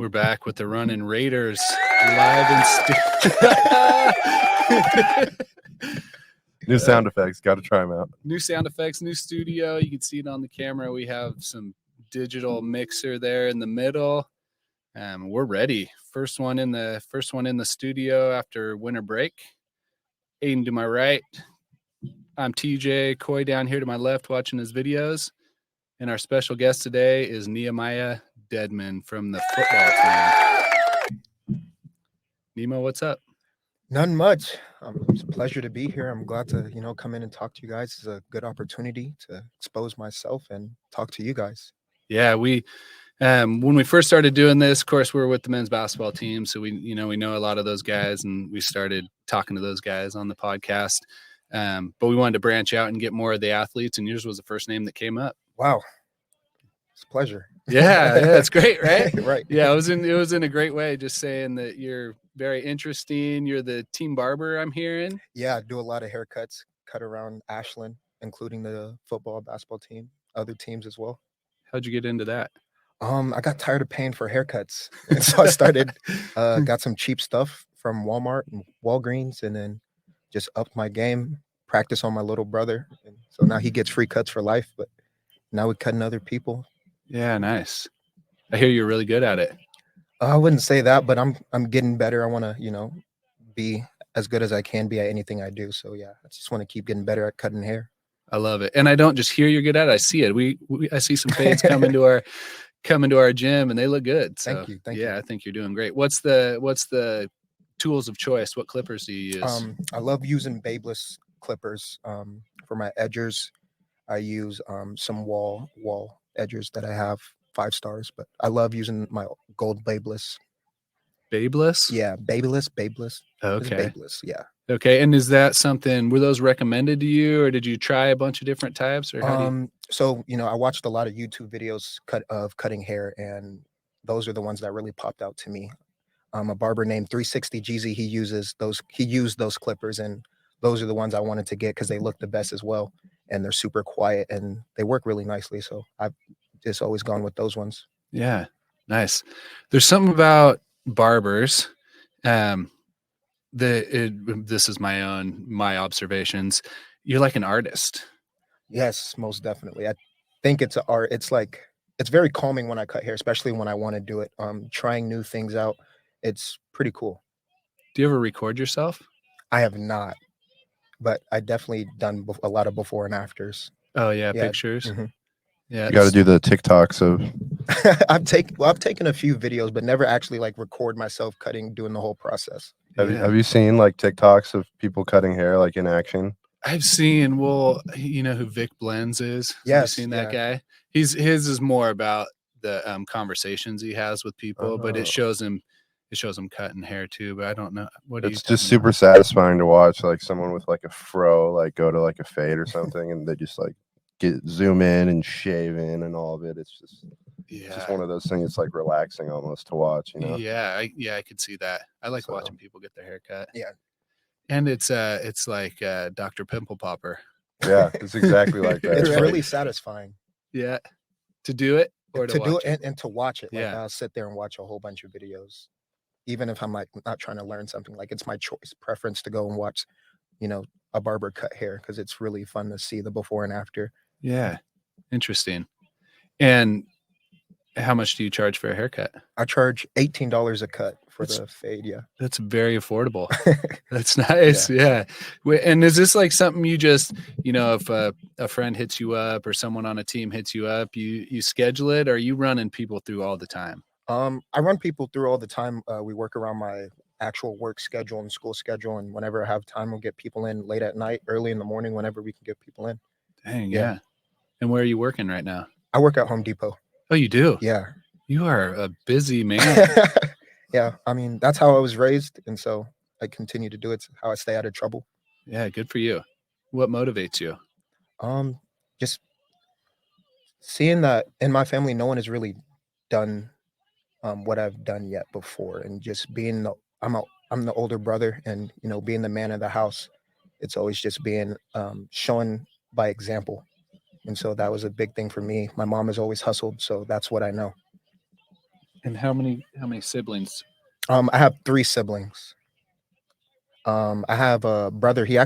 We're back with the Running Raiders live in New sound effects. Got to try them out. New sound effects, new studio. You can see it on the camera. We have some digital mixer there in the middle. We're ready. First one in the studio after winter break. Aiden to my right. I'm TJ. Coy down here to my left watching his videos. And our special guest today is Nehemiah Dedmon from the football team. Nemo, what's up? None much. It's a pleasure to be here. I'm glad to, come in and talk to you guys. It's a good opportunity to expose myself and talk to you guys. Yeah, when we first started doing this, of course, we were with the men's basketball team. So we know a lot of those guys, and we started talking to those guys on the podcast. But we wanted to branch out and get more of the athletes, and yours was the first name that came up. Wow. It's a pleasure. Yeah, it's great, right? Right. Yeah, it was in a great way, just saying that you're very interesting. You're the team barber, I'm hearing. Yeah, I do a lot of haircuts, cut around Ashland, including the football, basketball team, other teams as well. How'd you get into that? I got tired of paying for haircuts. And so I started, got some cheap stuff from Walmart and Walgreens, and then just upped my game, practice on my little brother. And so now he gets free cuts for life, but now we're cutting other people. Yeah, nice. I hear you're really good at it. I wouldn't say that, but I'm getting better. I want to, be as good as I can be at anything I do. So yeah, I just want to keep getting better at cutting hair. I love it. And I don't just hear you're good at it. I see it. I see some fades come into our gym, and they look good. So Thank you. I think you're doing great. What's the tools of choice? What clippers do you use? I love using babeless clippers. For my edgers, I use some wall edgers that I have 5 stars, but I love using my gold babeless. Babeless? Yeah, babeless. Okay. Babeless, yeah. Okay, and is that something, were those recommended to you, or did you try a bunch of different types? Or So, I watched a lot of YouTube videos of cutting hair, and those are the ones that really popped out to me. A barber named 360 Jeezy, he used those clippers, and those are the ones I wanted to get because they look the best as well, and they're super quiet and they work really nicely. So I've just always gone with those ones. Yeah, nice. There's something about barbers. This is my observations. You're like an artist. Yes, most definitely. I think it's an art. It's very calming when I cut hair, especially when I want to do it. Trying new things out. It's pretty cool. Do you ever record yourself? I have not, but I definitely done a lot of before and afters. Oh yeah, pictures. Mm-hmm. Yeah, you got to do the TikToks of. I've taken a few videos, but never actually record myself doing the whole process. Have you seen TikToks of people cutting hair in action? I've seen. Well, you know who Vic Blends is? Yes, have you seen that guy? His is more about the conversations he has with people, but it shows him cutting hair too. But I don't know what. It's just super satisfying to watch, someone with a fro go to a fade or something, and they just zoom in and shave in and all of it. It's just one of those things. It's relaxing almost to watch, Yeah, I could see that. I like watching people get their hair cut. Yeah, and it's like Dr. Pimple Popper. Yeah, it's exactly like that. It's really satisfying. Yeah, to do it or to do watch it and to watch it. Yeah, I'll sit there and watch a whole bunch of videos, even if I'm not trying to learn something. It's my preference to go and watch, a barber cut hair because it's really fun to see the before and after. Yeah, interesting. And how much do you charge for a haircut? I charge $18 a cut for the fade. Yeah, that's very affordable. That's nice. Yeah. And is this something you just, if a friend hits you up or someone on a team hits you up, you schedule it, or are you running people through all the time? I run people through all the time. We work around my actual work schedule and school schedule, and whenever I have time, we'll get people in late at night, early in the morning, whenever we can get people in. Dang, yeah. And where are you working right now? I work at Home Depot. Oh, you do? Yeah. You are a busy man. Yeah. I mean, that's how I was raised. And so I continue to do it. It's how I stay out of trouble. Yeah. Good for you. What motivates you? Just seeing that in my family, no one has really done what I've done yet before. And just being I'm the older brother, and, being the man of the house, it's always just being shown by example. And so that was a big thing for me. My mom has always hustled, so that's what I know. And how many siblings? I have 3 siblings. I have a brother. He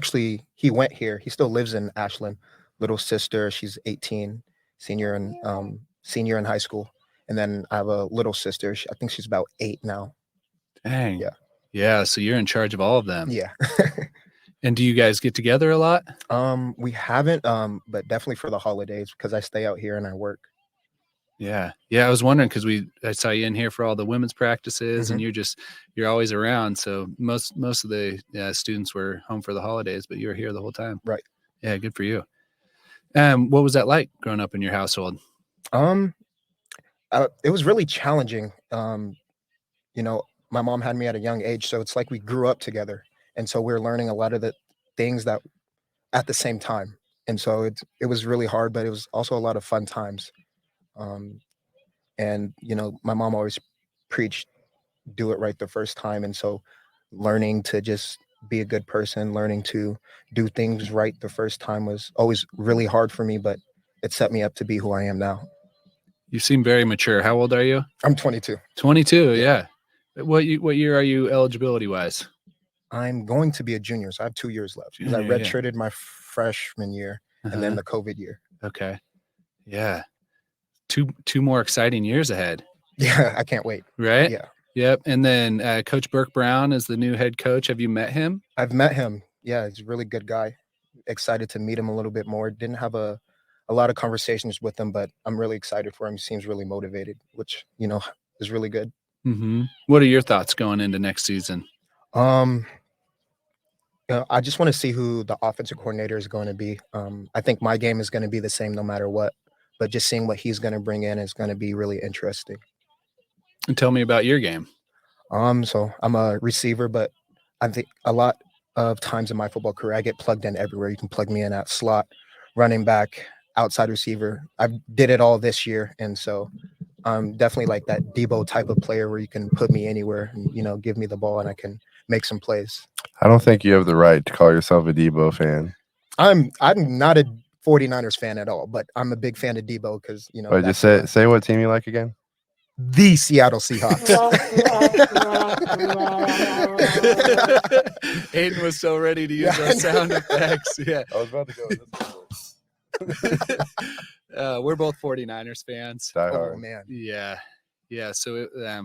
went here. He still lives in Ashland. Little sister, she's 18, senior in high school. And then I have a little sister. I think she's about 8 now. Dang. Yeah. Yeah. So you're in charge of all of them. Yeah. And do you guys get together a lot? We haven't, but definitely for the holidays because I stay out here and I work. Yeah. Yeah. I was wondering because I saw you in here for all the women's practices and you're always around. So most of the students were home for the holidays, but you were here the whole time. Right. Yeah. Good for you. What was that like growing up in your household? It was really challenging. My mom had me at a young age, so it's like we grew up together. And so we're learning a lot of the things that at the same time. And so it was really hard, but it was also a lot of fun times. And my mom always preached, do it right the first time. And so learning to just be a good person, learning to do things right the first time was always really hard for me, but it set me up to be who I am now. You seem very mature. How old are you? I'm 22. 22. Yeah. What year are you eligibility wise? I'm going to be a junior, so I have 2 years left because I redshirted my freshman year and then the COVID year. Okay. Yeah. Two more exciting years ahead. Yeah, I can't wait. Right? Yeah. Yep. And then Coach Burke Brown is the new head coach. Have you met him? I've met him. Yeah, he's a really good guy. Excited to meet him a little bit more. Didn't have a lot of conversations with him, but I'm really excited for him. He seems really motivated, which, is really good. Mm-hmm. What are your thoughts going into next season? I just want to see who the offensive coordinator is going to be. I think my game is going to be the same no matter what, but just seeing what he's going to bring in is going to be really interesting. And tell me about your game. So I'm a receiver, but I think a lot of times in my football career, I get plugged in everywhere. You can plug me in at slot, running back, outside receiver. I did it all this year. And so I'm definitely like that Debo type of player where you can put me anywhere and, give me the ball and I can make some plays. I don't think you have the right to call yourself a Debo fan. I'm not a 49ers fan at all, but I'm a big fan of Debo because, But just say what team you like again. The Seattle Seahawks. Aiden was so ready to use those sound effects. Yeah. I was about to go with this. We're both 49ers fans. Die hard. Oh, man. Yeah. Yeah. So that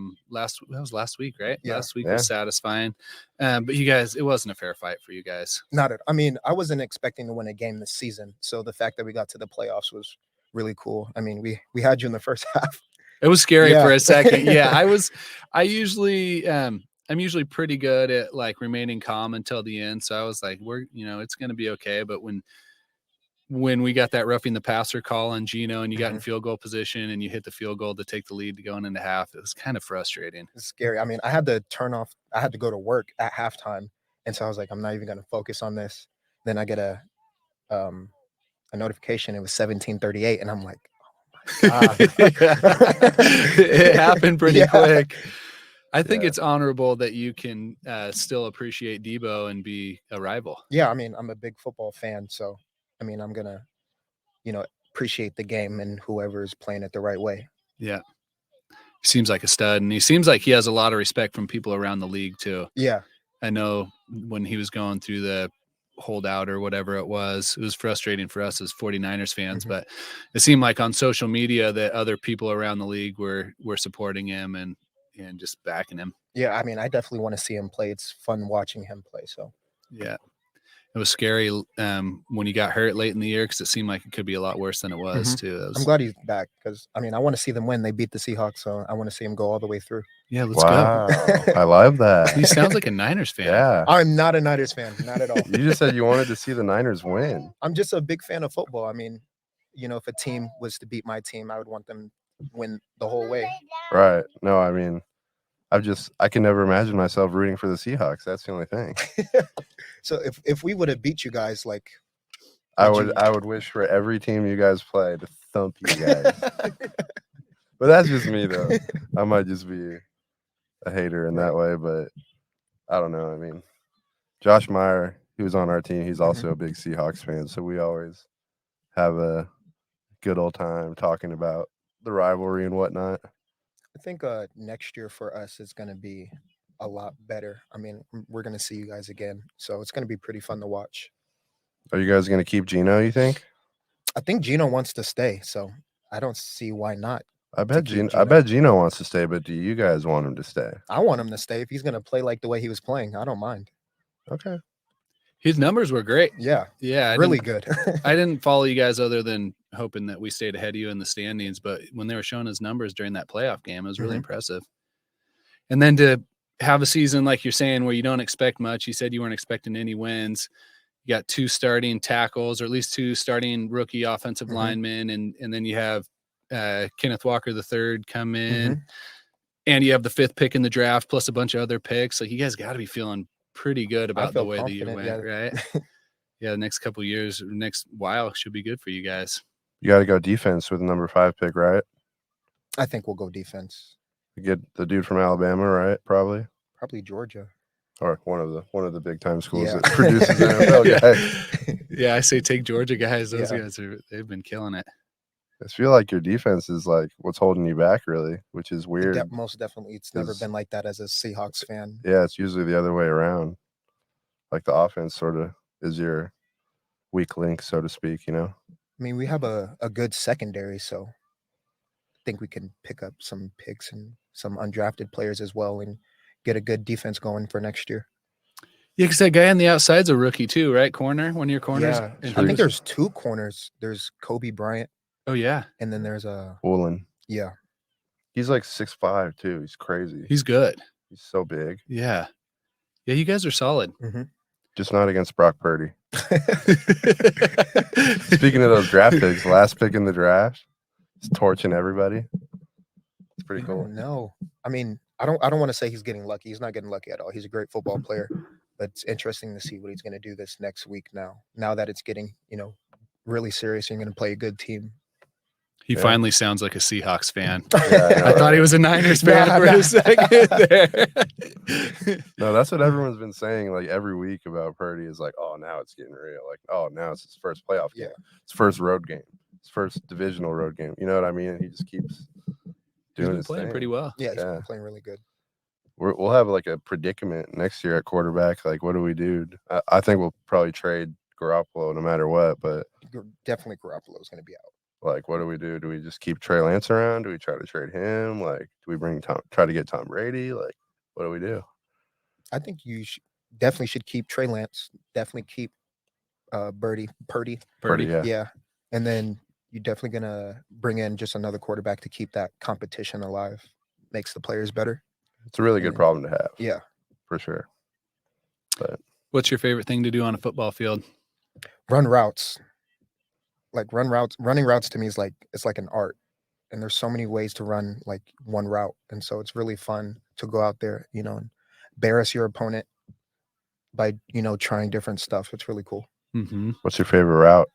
was last week, right? Yeah. Last week was satisfying. But you guys, it wasn't a fair fight for you guys. I wasn't expecting to win a game this season. So the fact that we got to the playoffs was really cool. I mean, we had you in the first half. It was scary for a second. Yeah. I'm usually pretty good at like remaining calm until the end. So I was like, it's going to be okay. But when we got that roughing the passer call on Gino and you got in field goal position and you hit the field goal to take the lead to going into half, it was kind of frustrating. It's scary. I mean, I had to go to work at halftime. And so I was like, I'm not even going to focus on this. Then I get a notification. It was 17:38. And I'm like, it happened pretty quick. I think it's honorable that you can still appreciate Debo and be a rival. Yeah, I mean, I'm a big football fan, so I mean, I'm gonna, appreciate the game and whoever's playing it the right way. Yeah, he seems like a stud, and he seems like he has a lot of respect from people around the league too. Yeah, I know when he was going through the holdout or whatever it was frustrating for us as 49ers fans, but it seemed like on social media that other people around the league were supporting him and just backing him. Yeah, I mean, I definitely want to see him play. It's fun watching him play. So yeah, it was scary when he got hurt late in the year because it seemed like it could be a lot worse than it was too. I'm glad he's back because I mean, I want to see them win. They beat the Seahawks, so I want to see him go all the way through. Yeah, let's go. I love that. He sounds like a Niners fan. Yeah, I'm not a Niners fan, not at all. You just said you wanted to see the Niners win. I'm just a big fan of football. I mean, if a team was to beat my team, I would want them to win the whole way. Right. No, I mean, I can never imagine myself rooting for the Seahawks. That's the only thing. So if we would have beat you guys, like I would wish for every team you guys play to thump you guys. But that's just me though. I might just be a hater in that way, but I don't know. I mean, Josh Meyer, he was on our team. He's also a big Seahawks fan, so we always have a good old time talking about the rivalry and whatnot. I think next year for us is going to be a lot better. I mean, we're going to see you guys again, so it's going to be pretty fun to watch. Are you guys going to keep Gino, you think? I think Gino wants to stay, so I don't see why not. I bet Gino wants to stay, but do you guys want him to stay? I want him to stay if he's going to play like the way he was playing. I don't mind. Okay. His numbers were great. Yeah, Yeah, really good. I didn't follow you guys other than hoping that we stayed ahead of you in the standings, but when they were showing his numbers during that playoff game, it was really impressive. And then to have a season like you're saying where you don't expect much, you said you weren't expecting any wins. You got 2 starting tackles, or at least 2 starting rookie offensive linemen, and then you have Kenneth Walker III come in, and you have the 5th pick in the draft plus a bunch of other picks. Like, you guys got to be feeling pretty good about the way the year went, right? Yeah, the next couple of years, next while should be good for you guys. You got to go defense with the number 5 pick, right? I think we'll go defense. You get the dude from Alabama, right? Probably Georgia, or one of the big time schools that produces NFL guys. Yeah, I say take Georgia guys. Those guys they've been killing it. I feel like your defense is like what's holding you back, really, which is weird. Most definitely, it's never been like that as a Seahawks fan. Yeah, it's usually the other way around. Like the offense sort of is your weak link, so to speak. You know. I mean, we have a good secondary, so I think we can pick up some picks and some undrafted players as well, and get a good defense going for next year. Yeah, because that guy on the outside's a rookie too, right? Corner, one of your corners. Yeah, I think there's 2 corners. There's Kobe Bryant. Oh yeah, and then there's Woolen. Yeah, he's like 6'5" too. He's crazy. He's good. He's so big. Yeah, you guys are solid. Just not against Brock Purdy. Speaking of those draft picks, last pick in the draft, he's torching everybody. It's pretty cool. No, I mean, I don't want to say he's getting lucky. He's not getting lucky at all. He's a great football player, but it's interesting to see what he's going to do this next week. Now that it's getting really serious, and you're going to play a good team. He finally sounds like a Seahawks fan. Yeah, I thought he was a Niners fan for a second there. No, that's what everyone's been saying like every week about Purdy is like, oh, now it's getting real. Like, oh, now it's his first playoff game. His first road game. His first divisional road game. You know what I mean? And he just keeps doing his playing thing. pretty well. Yeah, he's been playing really good. We'll have like a predicament next year at quarterback. Like, what do we do? I think we'll probably trade Garoppolo no matter what, but definitely Garoppolo is going to be out. Like, what do we do? Do we just keep Trey Lance around? Do we try to trade him? Like, do we try to get Tom Brady? Like, what do we do? I think you definitely should keep Trey Lance. Definitely keep Purdy. Yeah. And then you're definitely going to bring in just another quarterback to keep that competition alive. Makes the players better. It's a really good problem to have. Yeah. For sure. But what's your favorite thing to do on a football field? Run routes. Running routes to me is like, it's like an art, and there's so many ways to run like one route. And so it's really fun to go out there, and embarrass your opponent by, trying different stuff. It's really cool. What's your favorite route?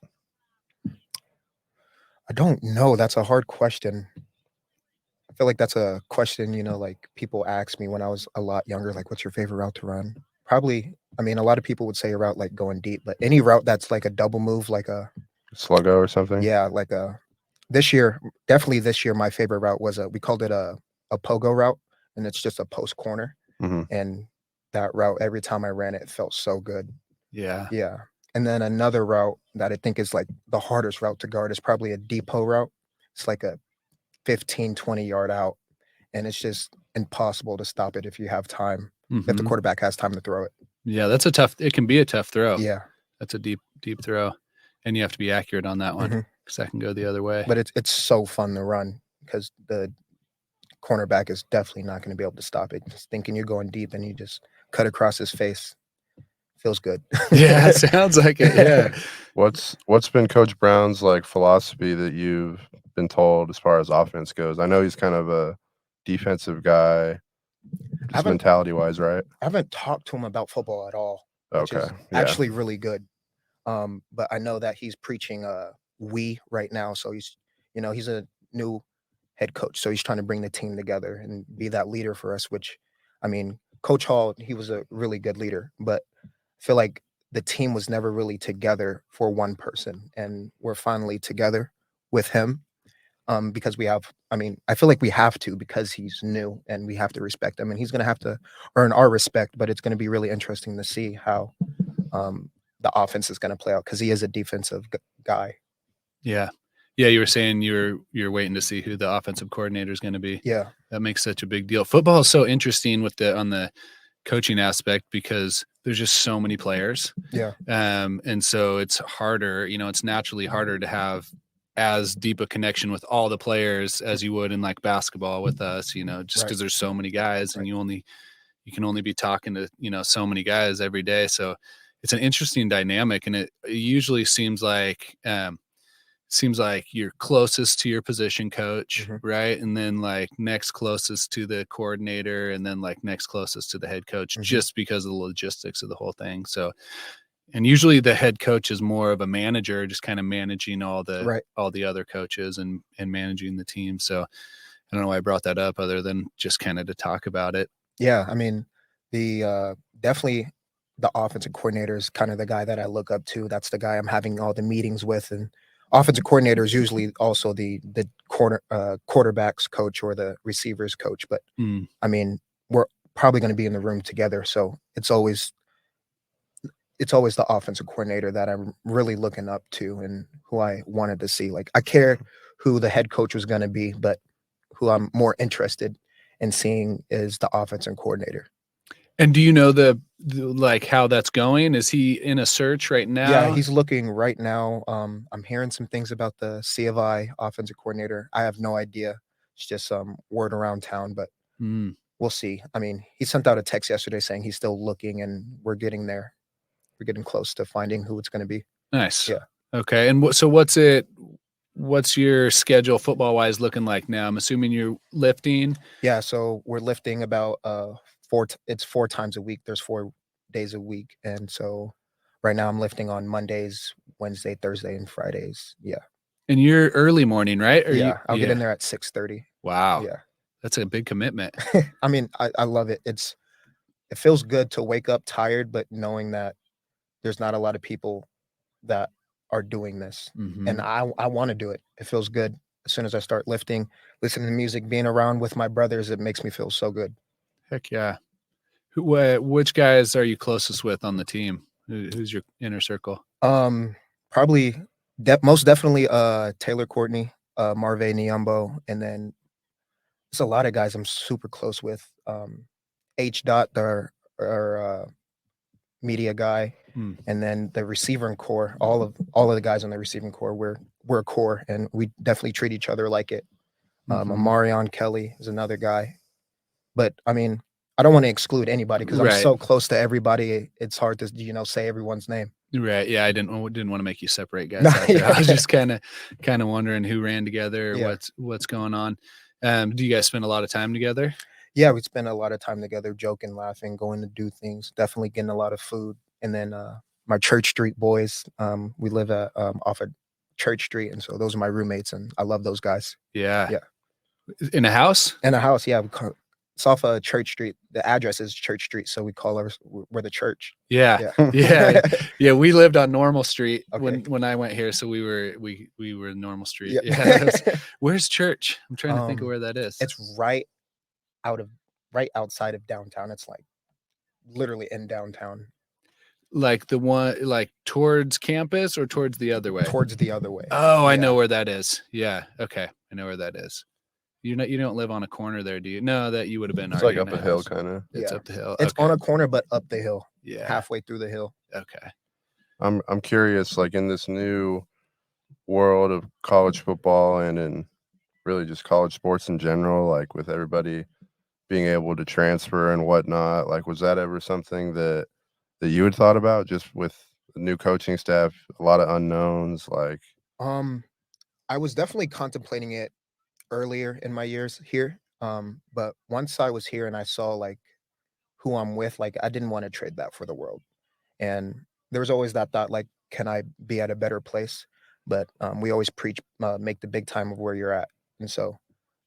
I don't know. That's a hard question. I feel like that's a question, like people ask me when I was a lot younger, like, what's your favorite route to run? Probably, I mean, a lot of people would say a route like going deep, but any route that's like a double move, like a sluggo or something. Yeah, like this year, my favorite route was we called it a pogo route, and it's just a post corner. And that route, every time I ran it, it felt so good. Yeah. And then another route that I think is like the hardest route to guard is probably a depot route. It's like a 15-20 yard out, and it's just impossible to stop it if you have time. If the quarterback has time to throw it. Yeah, it can be a tough throw. Yeah, that's a deep throw. And you have to be accurate on that one because that can go the other way. But it's so fun to run because the cornerback is definitely not going to be able to stop it. Just thinking you're going deep and you just cut across his face. Feels good. Yeah, it sounds like it. Yeah. What's been Coach Brown's like philosophy that you've been told as far as offense goes? I know he's kind of a defensive guy, just mentality wise, right? I haven't talked to him about football at all. Which is actually really good. But I know that he's preaching we right now. So he's a new head coach. So he's trying to bring the team together and be that leader for us, which, I mean, Coach Hall, he was a really good leader, but I feel like the team was never really together for one person. And we're finally together with him. because I feel like we have to, because he's new and we have to respect him, and he's going to have to earn our respect. But it's going to be really interesting to see how the offense is going to play out, because he is a defensive guy. Yeah. Yeah. You were saying you're waiting to see who the offensive coordinator is going to be. Yeah. That makes such a big deal. Football is so interesting on the coaching aspect, because there's just so many players. Yeah. And so it's harder, it's naturally harder to have as deep a connection with all the players as you would in like basketball with us, just because there's so many guys, and you can only be talking to, so many guys every day. So it's an interesting dynamic, and it usually seems like you're closest to your position coach, right? And then like next closest to the coordinator, and then like next closest to the head coach, just because of the logistics of the whole thing. So, and usually the head coach is more of a manager, just kind of managing all the other coaches and managing the team. So I don't know why I brought that up, other than just kind of to talk about it. Yeah. I mean, definitely the offensive coordinator is kind of the guy that I look up to. That's the guy I'm having all the meetings with. And offensive coordinator is usually also the quarterback's coach or the receivers coach. But I mean, we're probably going to be in the room together. So it's always the offensive coordinator that I'm really looking up to and who I wanted to see. Like, I care who the head coach was going to be, but who I'm more interested in seeing is the offensive coordinator. And do you know the like how that's going? Is he in a search right now? Yeah, he's looking right now. I'm hearing some things about the C of I offensive coordinator. I have no idea. It's just some word around town, but we'll see. I mean, he sent out a text yesterday saying he's still looking, and we're getting there. We're getting close to finding who it's going to be. Nice. Yeah. Okay. And what's your schedule football wise looking like now? I'm assuming you're lifting. Yeah. So we're lifting about 4 times a week. There's 4 days a week. And so right now I'm lifting on Mondays, Wednesday, Thursday, and Fridays. Yeah. And you're early morning, right? I'll get in there at 6:30. Wow. Yeah. That's a big commitment. I mean, I love it. It feels good to wake up tired, but knowing that there's not a lot of people that are doing this. And I want to do it. It feels good. As soon as I start lifting, listening to music, being around with my brothers, it makes me feel so good. Heck yeah. Which guys are you closest with on the team? Who's your inner circle? Probably most definitely Taylor Courtney, Marve Niambo, and then there's a lot of guys I'm super close with. H. Dot, our media guy, and then the receiving core. All of the guys on the receiving core, we're a core, and we definitely treat each other like it. Amarion Kelly is another guy, but I mean, I don't want to exclude anybody because I'm so close to everybody. It's hard to say everyone's name. Right. Yeah. I didn't want to make you separate guys out there. I was just kind of wondering who ran together, or what's going on. Do you guys spend a lot of time together? Yeah, we spend a lot of time together, joking, laughing, going to do things, definitely getting a lot of food. And then my Church Street boys, we live off of Church Street. And so those are my roommates, and I love those guys. Yeah. Yeah. In a house? In a house, yeah. It's off of Church Street. The address is Church Street, so we call we're the church. Yeah. Yeah. We lived on Normal Street when I went here, so we were Normal Street. Yeah. Where's church? I'm trying to think of where that is. It's right outside of downtown. It's like literally in downtown. Like the one, like towards campus or towards the other way? Towards the other way. Oh, yeah. I know where that is. Yeah. Okay. I know where that is. You don't live on a corner there, do you? No, that you would have been. It's like up a hill, kind of. It's up the hill. It's on a corner, but up the hill. Yeah. Halfway through the hill. Okay. I'm curious, like in this new world of college football and in really just college sports in general, like with everybody being able to transfer and whatnot, like was that ever something that you had thought about, just with the new coaching staff, a lot of unknowns? Like I was definitely contemplating it earlier in my years here, but once I was here and I saw like who I'm with, like I didn't want to trade that for the world. And there was always that thought, like, can I be at a better place? But we always preach make the big time of where you're at. And so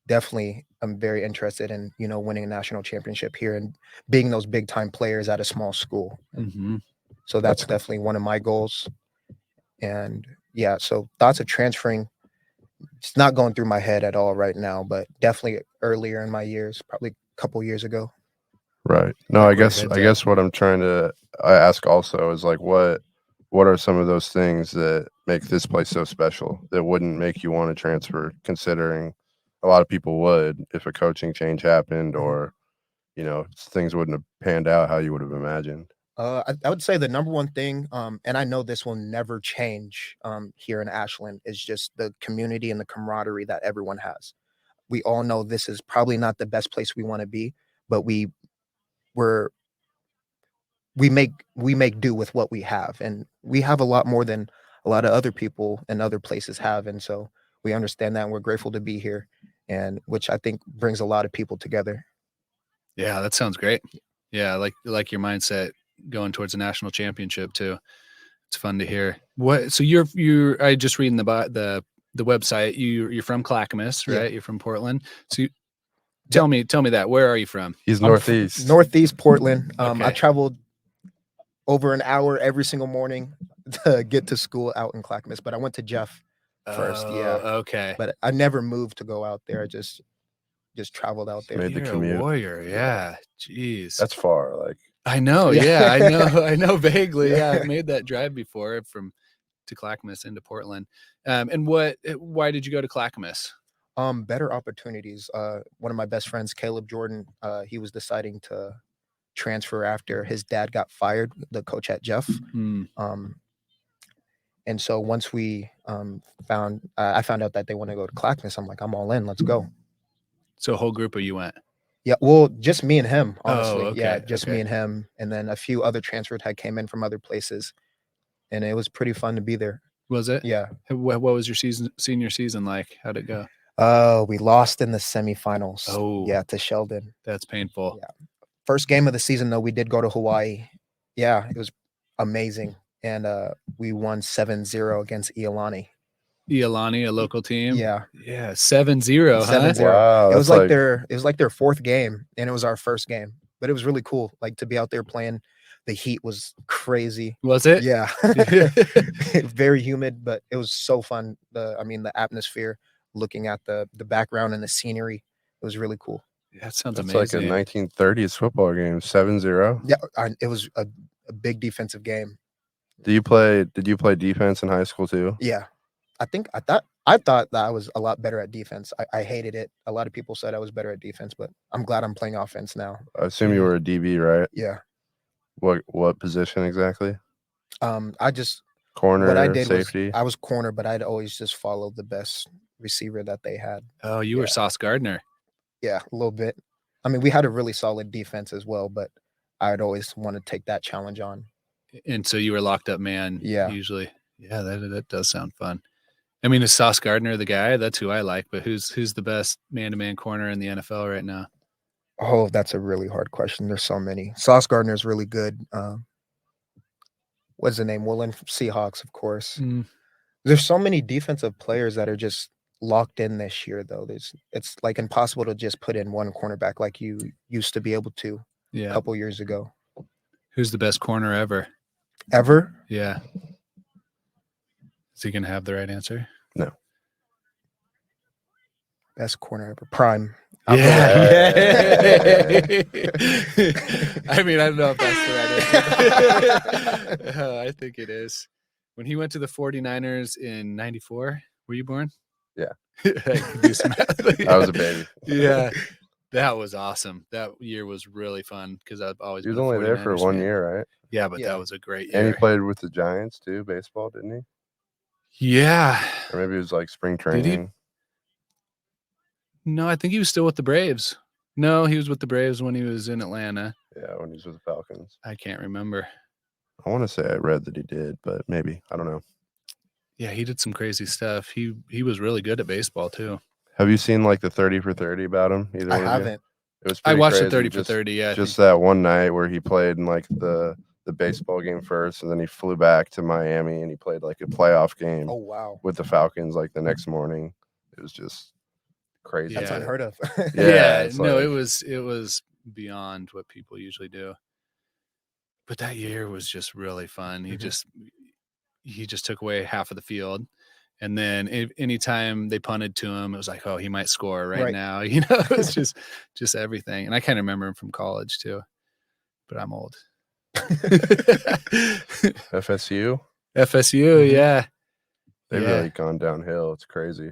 definitely I'm very interested in winning a national championship here and being those big time players at a small school. So that's definitely one of my goals. And yeah, so thoughts of transferring it's not going through my head at all right now, but definitely earlier in my years, probably a couple years ago. Right. No, Like I where your guess head's I at. guess what I'm trying to ask also is like what are some of those things that make this place so special that wouldn't make you want to transfer, considering a lot of people would if a coaching change happened or you know things wouldn't have panned out how you would have imagined. I would say the number one thing, and I know this will never change here in Ashland, is just the community and the camaraderie that everyone has. We all know this is probably not the best place we want to be, but we're we make do with what we have, and we have a lot more than a lot of other people and other places have, and so we understand that, and we're grateful to be here, and which I think brings a lot of people together. Yeah, that sounds great. Yeah, like your mindset going towards a national championship too. It's fun to hear. What? So you're I just reading the website. You're from Clackamas, Yeah. right? You're from Portland. So tell me that. Where are you from? He's I'm northeast. Northeast Portland. I Okay. traveled over an hour every single morning to get to school out in Clackamas, but I went to Jeff first. Yeah, Oh, okay. but I never moved to go out there. I just traveled out there. Made the You're a commute. warrior. Yeah. Jeez. That's far. Like I know. Yeah. Yeah, I know. I know vaguely. Yeah, Yeah. I've made that drive before from to Clackamas into Portland. And why did you go to Clackamas? Better opportunities. One of my best friends, Caleb Jordan, he was deciding to transfer after his dad got fired, the coach at Jeff. Hmm. And so once we I found out that they want to go to Clackamas, I'm like, I'm all in. Let's go. So a whole group of you went. Yeah, well, just me and him, Oh, honestly. Yeah, okay. just me and him, and then a few other transfers had came in from other places, and it was pretty fun to be there. Was it? Yeah. What was your senior season like? How'd it go? We lost in the semifinals. Oh. Yeah, to Sheldon. That's painful. Yeah. First game of the season, though, we did go to Hawaii. Yeah, it was amazing, and we won 7-0 against Iolani. Iolani, a local team. Yeah, Yeah, 7-0, huh? 7-0. wow, It was that's like their fourth game, and it was our first game. But it was really cool, like to be out there playing. The heat was crazy. Was it? Yeah, very humid, but it was so fun. The atmosphere, looking at the background and the scenery, it was really cool. Yeah, that sounds That's amazing. like a 1930s football game, 7-0. Yeah, it was a big defensive game. Did you play defense in high school too? Yeah, I thought that I was a lot better at defense. I hated it. A lot of people said I was better at defense, but I'm glad I'm playing offense now. I assume you were a DB, right? Yeah. What position exactly? I just Corner, what I did safety. was I was corner, but I'd always just follow the best receiver that they had. Oh, you were Yeah. Sauce Gardner. Yeah, a little bit. I mean, we had a really solid defense as well, but I'd always want to take that challenge on. And so you were locked up man. Yeah. Usually. Yeah, that does sound fun. I mean, is Sauce Gardner the guy? That's who I like, but who's the best man-to-man corner in the NFL right now? Oh, that's a really hard question. There's so many. Sauce Gardner is really good. What's the name? Woolen from Seahawks, of course. Mm. There's so many defensive players that are just locked in this year, though. It's like impossible to just put in one cornerback like you used to be able to a Yeah. couple years ago. Who's the best corner ever? Ever? Yeah. Is he going to have the right answer? No. Best corner ever. Prime. Yeah. I mean, I don't know if that's the right answer. I think it is. When he went to the 49ers in 94, were you born? Yeah. I could do some math. I was a baby. Yeah. That was awesome. That year was really fun because I've always He was been a only there for 49ers 1 fan. year, right? Yeah, but Yeah. that was a great And year. he played with the Giants too, baseball, didn't he? Yeah. Or maybe it was like spring Did he? training. No, I think he was still with the Braves. No, he was with the Braves when he was in Atlanta. Yeah, when he was with the Falcons. I can't remember. I want to say I read that he did, but maybe I don't know. Yeah, he did some crazy stuff. He was really good at baseball too. Have you seen like the 30 for 30 about him? Either I one of you? haven't. It was I pretty watched the crazy. 30 for 30. Yeah, I Just think. that one night where he played in like the baseball game first, and then he flew back to Miami and he played like a playoff game Oh, wow. with the Falcons like the next morning. It was just crazy. That's Yeah. unheard of. Yeah, it's no, like- it was beyond what people usually do. But that year was just really fun. He Mhm. just took away half of the field, And then anytime they punted to him, it was like, oh, he might score right now. You know, it was just everything. And I kind of remember him from college too, but I'm old. FSU? FSU, yeah. They've really gone downhill. It's crazy.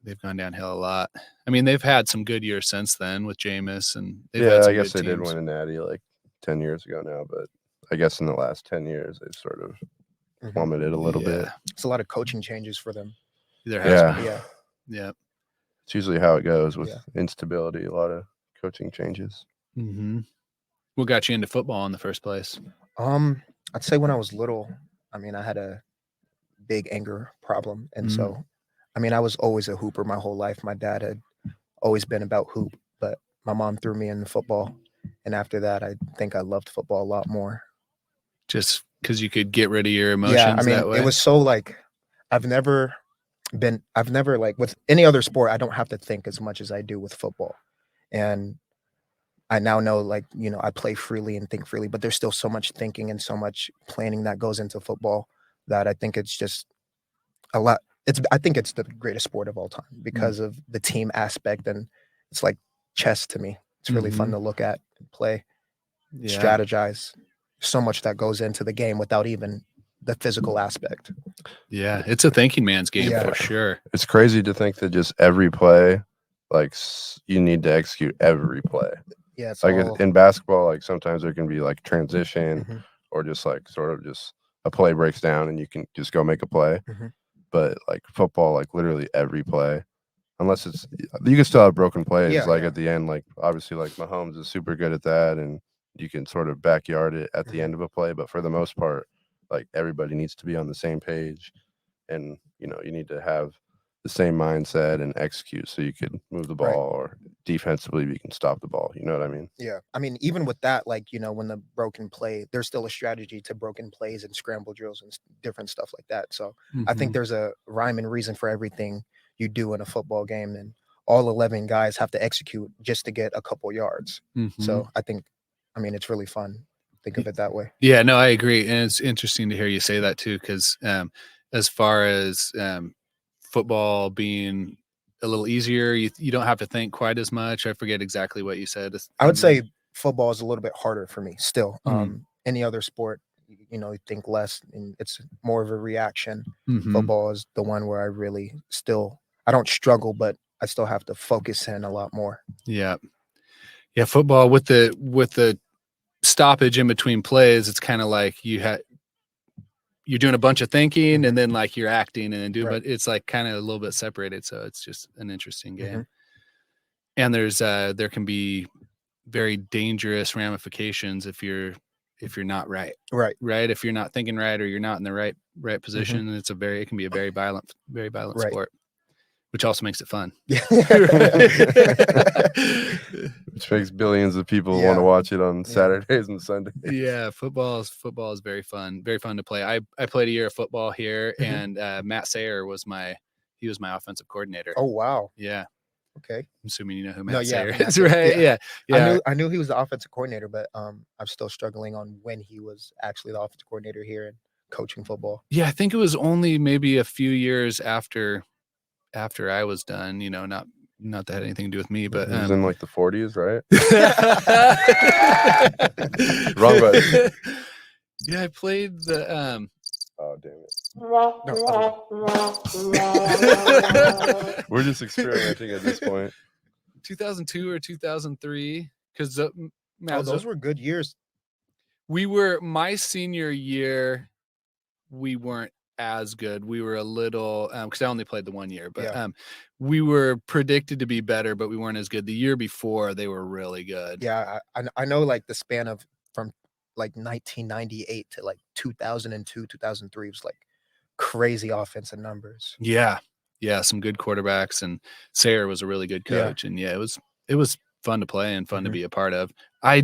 They've gone downhill a lot. I mean, they've had some good years since then with Jameis, and they've yeah, had some I guess good they did teams. win a natty like 10 years ago now, but I guess in the last 10 years they've sort of plummeted a little bit. It's a lot of coaching changes for them. There has been. Yeah. It's usually how it goes with instability, a lot of coaching changes. What got you into football in the first place? I'd say when I was little, I mean, I had a big anger problem. And so, I mean, I was always a hooper my whole life. My dad had always been about hoop, but my mom threw me into football. And after that, I think I loved football a lot more. Just because you could get rid of your emotions I mean, that way? It was so like, I've never like with any other sport, I don't have to think as much as I do with football. And I now know, like, you know, I play freely and think freely, but there's still so much thinking and so much planning that goes into football that I think it's just a lot. I think it's the greatest sport of all time because of the team aspect. And it's like chess to me. It's really fun to look at and play, strategize. So much that goes into the game without even the physical aspect. Yeah, it's a thinking man's game for sure. It's crazy to think that just every play, like, you need to execute every play. Yeah, it's like in basketball, like sometimes there can be like transition or just like sort of just a play breaks down and you can just go make a play. But like football, like literally every play, unless it's, you can still have broken plays at the end. Like obviously, like Mahomes is super good at that, and you can sort of backyard it at the end of a play. But for the most part, like everybody needs to be on the same page, and you know you need to have the same mindset and execute so you could move the ball or defensively you can stop the ball. You know what I mean? Yeah. I mean, even with that, like, you know, when the broken play, there's still a strategy to broken plays and scramble drills and different stuff like that. So I think there's a rhyme and reason for everything you do in a football game, and all 11 guys have to execute just to get a couple yards. So I think, I mean, it's really fun. Think of it that way. Yeah, no, I agree. And it's interesting to hear you say that too, because as far as football being a little easier, you don't have to think quite as much. I forget exactly what you said. I would say football is a little bit harder for me still. Any other sport, you know, you think less and it's more of a reaction. Football is the one where I really I don't struggle, but I still have to focus in a lot more. Yeah. Football with the stoppage in between plays, it's kind of like you're doing a bunch of thinking and then like you're acting and then but it's like kind of a little bit separated. So it's just an interesting game. And there can be very dangerous ramifications if you're not right. If you're not thinking right, or you're not in the right position, it can be a very violent sport, which also makes it fun. Which makes billions of people want to watch it on Saturdays and Sundays. Yeah, football is very fun to play. I played a year of football here, and Matt Sayer was my offensive coordinator. Oh wow. Yeah. Okay. I'm assuming you know who Matt Sayer is, Matt, right? Yeah. I knew he was the offensive coordinator, but I'm still struggling on when he was actually the offensive coordinator here and coaching football. Yeah, I think it was only maybe a few years after I was done, you know, not that had anything to do with me, but it was in like the 40s, right? Wrong button. Yeah, I played the oh damn it. We're just experimenting at this point. 2002 or 2003, because those were good years. My senior year, we weren't as good. We were a little because I only played the 1 year, but we were predicted to be better, but we weren't as good. The year before, they were really good. Yeah, I know, like the span of from like 1998 to like 2002, 2003 was like crazy offensive numbers. Yeah, some good quarterbacks, and Sayer was a really good coach, and it was fun to play and fun to be a part of. I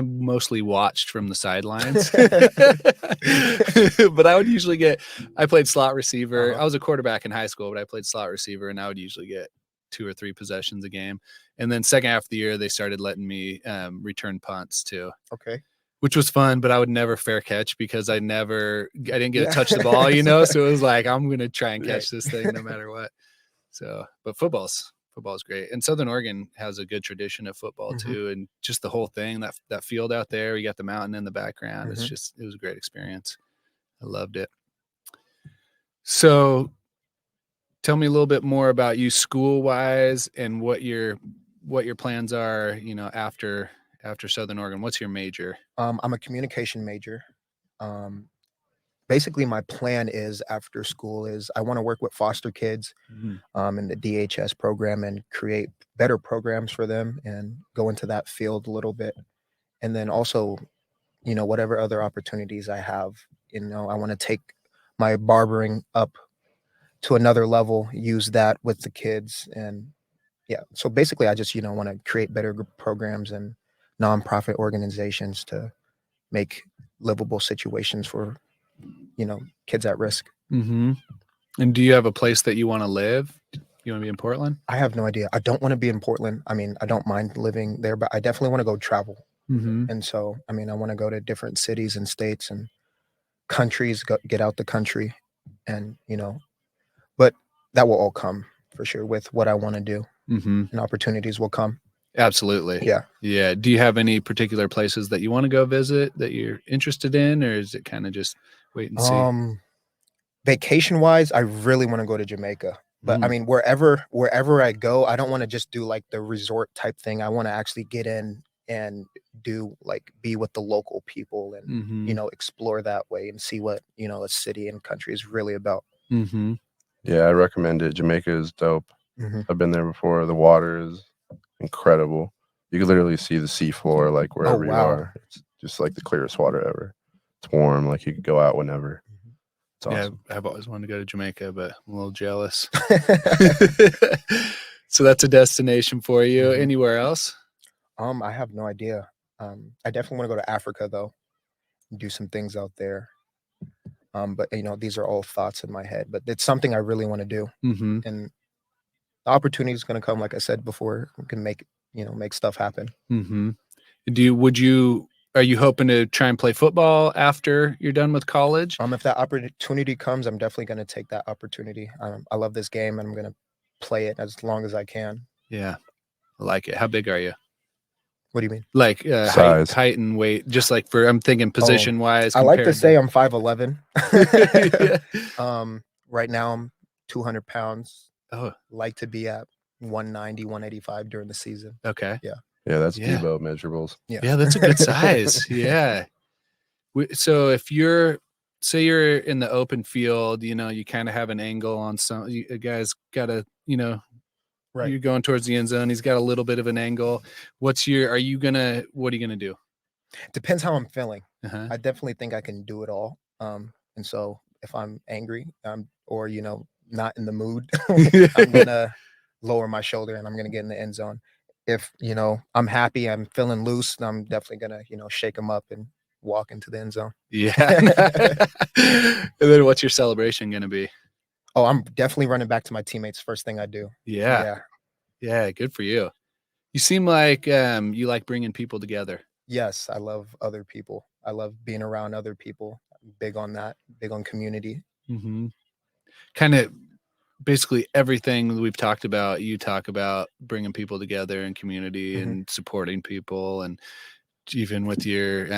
mostly watched from the sidelines, but I would usually I played slot receiver. I was a quarterback in high school, but I played slot receiver, and I would usually get 2 or 3 possessions a game. And then second half of the year, they started letting me return punts too. Okay. which was fun, but I would never fair catch because I didn't get to touch the Yeah. ball, you know? So it was like, I'm going to try and Right. catch this thing no matter what. So, but football's great. And Southern Oregon has a good tradition of football Mhm. too. And just the whole thing, that field out there, you got the mountain in the background. Mhm. It was a great experience. I loved it. So tell me a little bit more about you school wise and what your plans are, you know, after Southern Oregon. What's your major? I'm a communication major. Basically my plan is after school is I want to work with foster kids in the DHS program and create better programs for them and go into that field a little bit. And then also, you know, whatever other opportunities I have, you know, I want to take my barbering up to another level, use that with the kids. And yeah, so basically I just, you know, want to create better programs and nonprofit organizations to make livable situations for, you know, kids at risk. Mm-hmm. And do you have a place that you want to live? You want to be in Portland? I have no idea. I don't want to be in Portland. I mean, I don't mind living there, but I definitely want to go travel. Mm-hmm. And so, I mean, I want to go to different cities and states and countries, get out the country, and, you know, but that will all come for sure with what I want to do, and opportunities will come. Absolutely. Yeah. Yeah. Do you have any particular places that you want to go visit that you're interested in, or is it kind of just wait and see? Vacation wise, I really want to go to Jamaica. But I mean, wherever I go, I don't want to just do like the resort type thing. I want to actually get in and do like be with the local people and you know, explore that way and see what, you know, a city and country is really about. Yeah, I recommend it. Jamaica is dope. Mhm. I've been there before. The water is incredible. You can literally see the seafloor like wherever you wow. are. It's just like the clearest water ever. It's warm, like you could go out whenever. It's awesome. Yeah, I've always wanted to go to Jamaica, but I'm a little jealous. So that's a destination for you. Mhm. Anywhere else? I have no idea. I definitely want to go to Africa though, and do some things out there. But you know, these are all thoughts in my head, but it's something I really want to do. Mm-hmm. And the opportunity is going to come, like I said before. We can make, you know, make stuff happen. Mm-hmm. Are you hoping to try and play football after you're done with college? If that opportunity comes, I'm definitely going to take that opportunity. I love this game and I'm going to play it as long as I can. Yeah, I like it. How big are you? What do you mean? Like Size. height and weight, just like I'm thinking position wise. I like to say I'm 5'11". Yeah. Right now I'm 200 pounds. Oh, Like to be at 190, 185 during the season. okay. Yeah. Yeah, that's Yeah. Debo measurables. Yeah, that's a good size. Yeah. So if say you're in the open field, you know, you kind of have an angle on a guy's got a, you know, Right. you're going towards the end zone. He's got a little bit of an angle. what are you gonna do? Depends how I'm feeling. Uh-huh. I definitely think I can do it all. And so if I'm angry, or, you know, not in the mood, I'm gonna lower my shoulder and I'm gonna get in the end zone. If, you know, I'm happy, I'm feeling loose, I'm definitely gonna, you know, shake them up and walk into the end zone. Yeah. And then what's your celebration gonna be? Oh, I'm definitely running back to my teammates. First thing I do. Yeah. Yeah. Good for you. You seem like you like bringing people together. Yes, I love other people. I love being around other people. I'm big on that. Big on community. Kind of basically everything we've talked about, you talk about bringing people together in community and supporting people, and even with your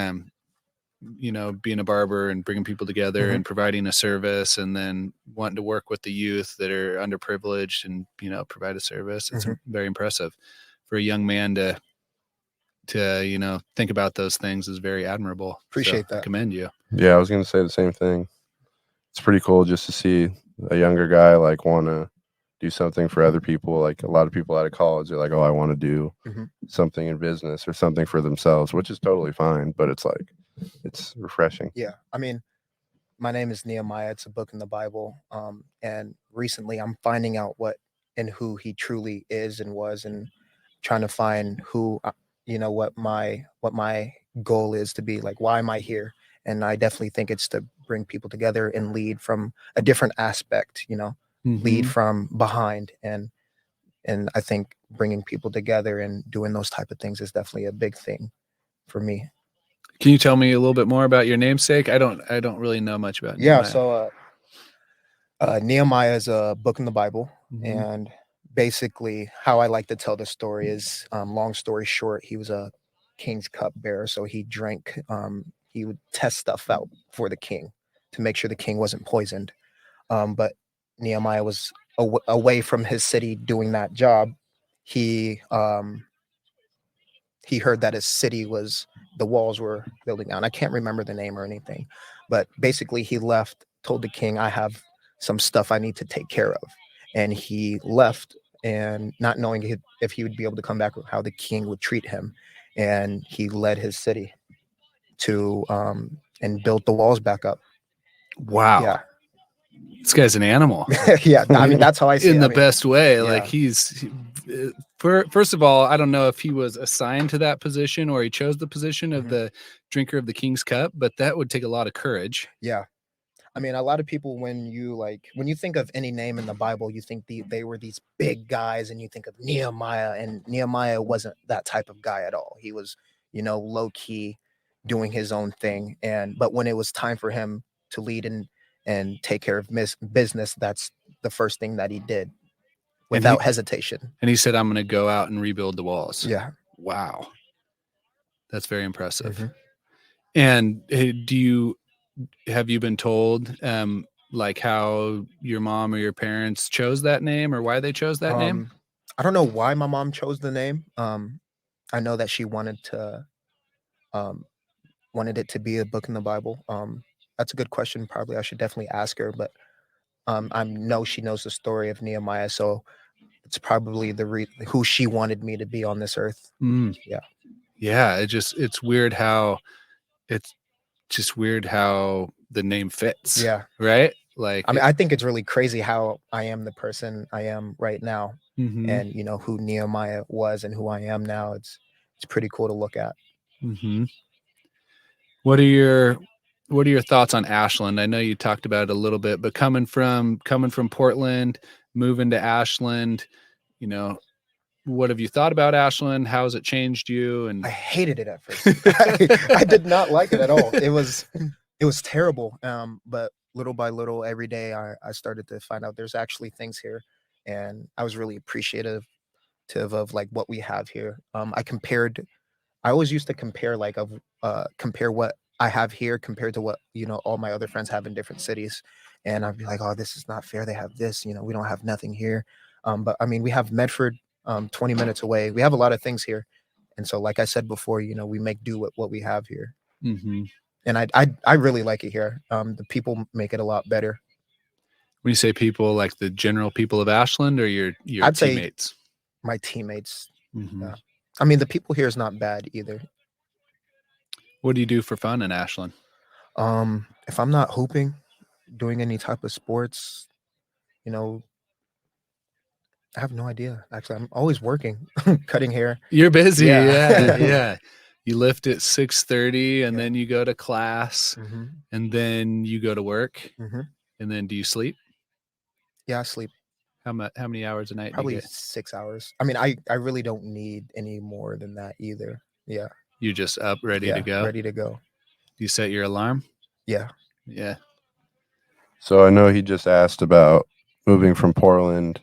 you know, being a barber and bringing people together and providing a service, and then wanting to work with the youth that are underprivileged and, you know, provide a service. It's very impressive for a young man to you know, think about those things is very admirable. Appreciate that. I commend you. Yeah, I was gonna say the same thing. It's pretty cool just to see a younger guy like want to do something for other people. Like a lot of people out of college, they're like, "Oh, I want to do something in business or something for themselves," which is totally fine. But it's like, it's refreshing. Yeah, I mean, my name is Nehemiah. It's a book in the Bible. And recently, I'm finding out what and who he truly is and was, and trying to find who, you know, what my goal is to be. Like, why am I here? And I definitely think it's to bring people together and lead from a different aspect. You know, lead from behind, and I think bringing people together and doing those type of things is definitely a big thing for me. Can you tell me a little bit more about your namesake? I don't really know much about Yeah, Nehemiah. so Nehemiah is a book in the Bible, Mhm. and basically how I like to tell the story is, long story short, he was a king's cupbearer, so he drank, he would test stuff out for the king to make sure the king wasn't poisoned. But Nehemiah was away from his city doing that job. He he heard that his city was, the walls were building down. I can't remember the name or anything, but basically he left, told the king, I have some stuff I need to take care of. And he left, and not knowing if he would be able to come back, or how the king would treat him. And he led his city to and built the walls back up. Wow. Yeah. This guy's an animal. Yeah, I mean, that's how I see in it. the I mean, best way. yeah. Like first of all, I don't know if he was assigned to that position or he chose the position of the drinker of the King's Cup, but that would take a lot of courage. Yeah. I mean, a lot of people, when you think of any name in the Bible, you think they were these big guys, and you think of Nehemiah, and Nehemiah wasn't that type of guy at all. He was, low key, doing his own thing. But when it was time for him to lead and take care of business, that's the first thing that he did without hesitation. And he said, I'm going to go out and rebuild the walls. Yeah. Wow. That's very impressive. Mm-hmm. And have you been told like how your mom or your parents chose that name, or why they chose that name? I don't know why my mom chose the name. I know that she wanted it to be a book in the Bible. That's a good question. Probably I should definitely ask her, but I know she knows the story of Nehemiah, so it's probably who she wanted me to be on this earth. Yeah. Yeah. It's weird how the name fits. Yeah. Right. Like, I mean, I think it's really crazy how I am the person I am right now, mm-hmm. and who Nehemiah was and who I am now. It's pretty cool to look at. Mm-hmm. What are your thoughts on Ashland? I know you talked about it a little bit, but coming from Portland, moving to Ashland, what have you thought about Ashland? How has it changed you? And I hated it at first. I did not like it at all. It was terrible. But little by little, every day, I started to find out there's actually things here, and I was really appreciative of like what we have here. I always used to compare compare what I have here compared to what all my other friends have in different cities, and I'd be like, oh, this is not fair. They have this, we don't have nothing here. But I mean, we have Medford, 20 minutes away. We have a lot of things here, and so like I said before, we make do with what we have here. mm-hmm. And I really like it here. The people make it a lot better. When you say people, like the general people of Ashland, or your I'd teammates? say my teammates. Mm-hmm. Yeah. I mean, the people here is not bad either. What do you do for fun in Ashland? If I'm not hooping, doing any type of sports, I have no idea. Actually, I'm always working, cutting hair. You're busy. Yeah. Yeah. You lift at 6:30, and Yeah. then you go to class, and then you go to work, and then do you sleep? Yeah, I sleep. How many hours a night? Probably do you get? 6 hours. I mean, I really don't need any more than that either. Yeah. You're just up, ready to go? Ready to go. Do you set your alarm? Yeah. Yeah. So I know he just asked about moving from Portland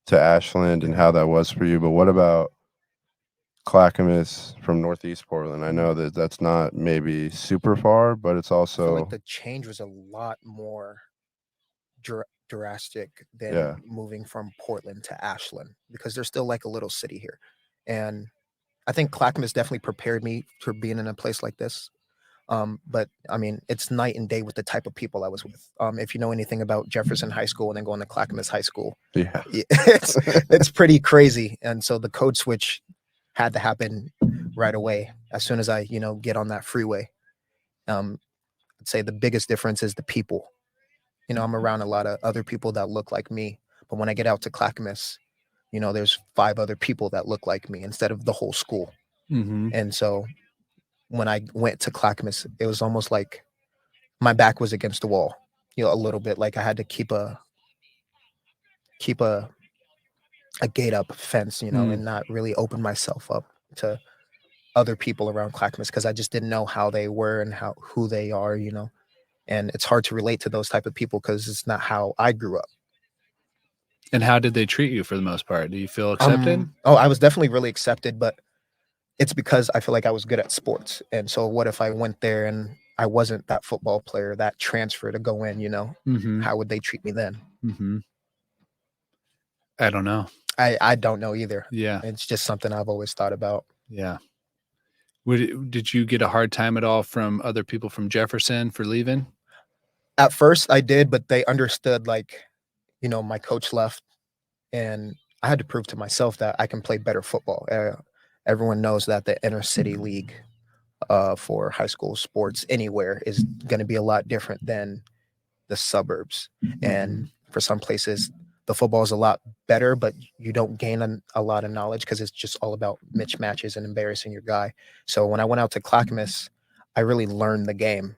to Ashland and how that was for you, but what about Clackamas from Northeast Portland? I know that that's not maybe super far, but it's also, I feel like the change was a lot more drastic than moving from Portland to Ashland, because there's still like a little city here, and I think Clackamas definitely prepared me for being in a place like this. But I mean, it's night and day with the type of people I was with. If you know anything about Jefferson High School and then going to Clackamas High School, it's pretty crazy. And so the code switch had to happen right away as soon as I, get on that freeway. I'd say the biggest difference is the people. I'm around a lot of other people that look like me, but when I get out to Clackamas, there's 5 other people that look like me instead of the whole school. And so when I went to Clackamas, it was almost like my back was against the wall, a little bit. Like I had to keep a gate up fence, and not really open myself up to other people around Clackamas because I just didn't know how they were and who they are, you know. And it's hard to relate to those type of people because it's not how I grew up. And how did they treat you for the most part? Do you feel accepted? I was definitely really accepted, but it's because I feel like I was good at sports. And so what if I went there and I wasn't that football player, that transfer to go in, you know? Mm-hmm. How would they treat me then? Mm-hmm. I don't know. I don't know either. Yeah. It's just something I've always thought about. Yeah. Did you get a hard time at all from other people from Jefferson for leaving? At first I did, but they understood, like, you know, my coach left and I had to prove to myself that I can play better football. Everyone knows that the inner city league for high school sports anywhere is going to be a lot different than the suburbs. And for some places, the football is a lot better, but you don't gain a lot of knowledge because it's just all about mismatches and embarrassing your guy. So when I went out to Clackamas, I really learned the game,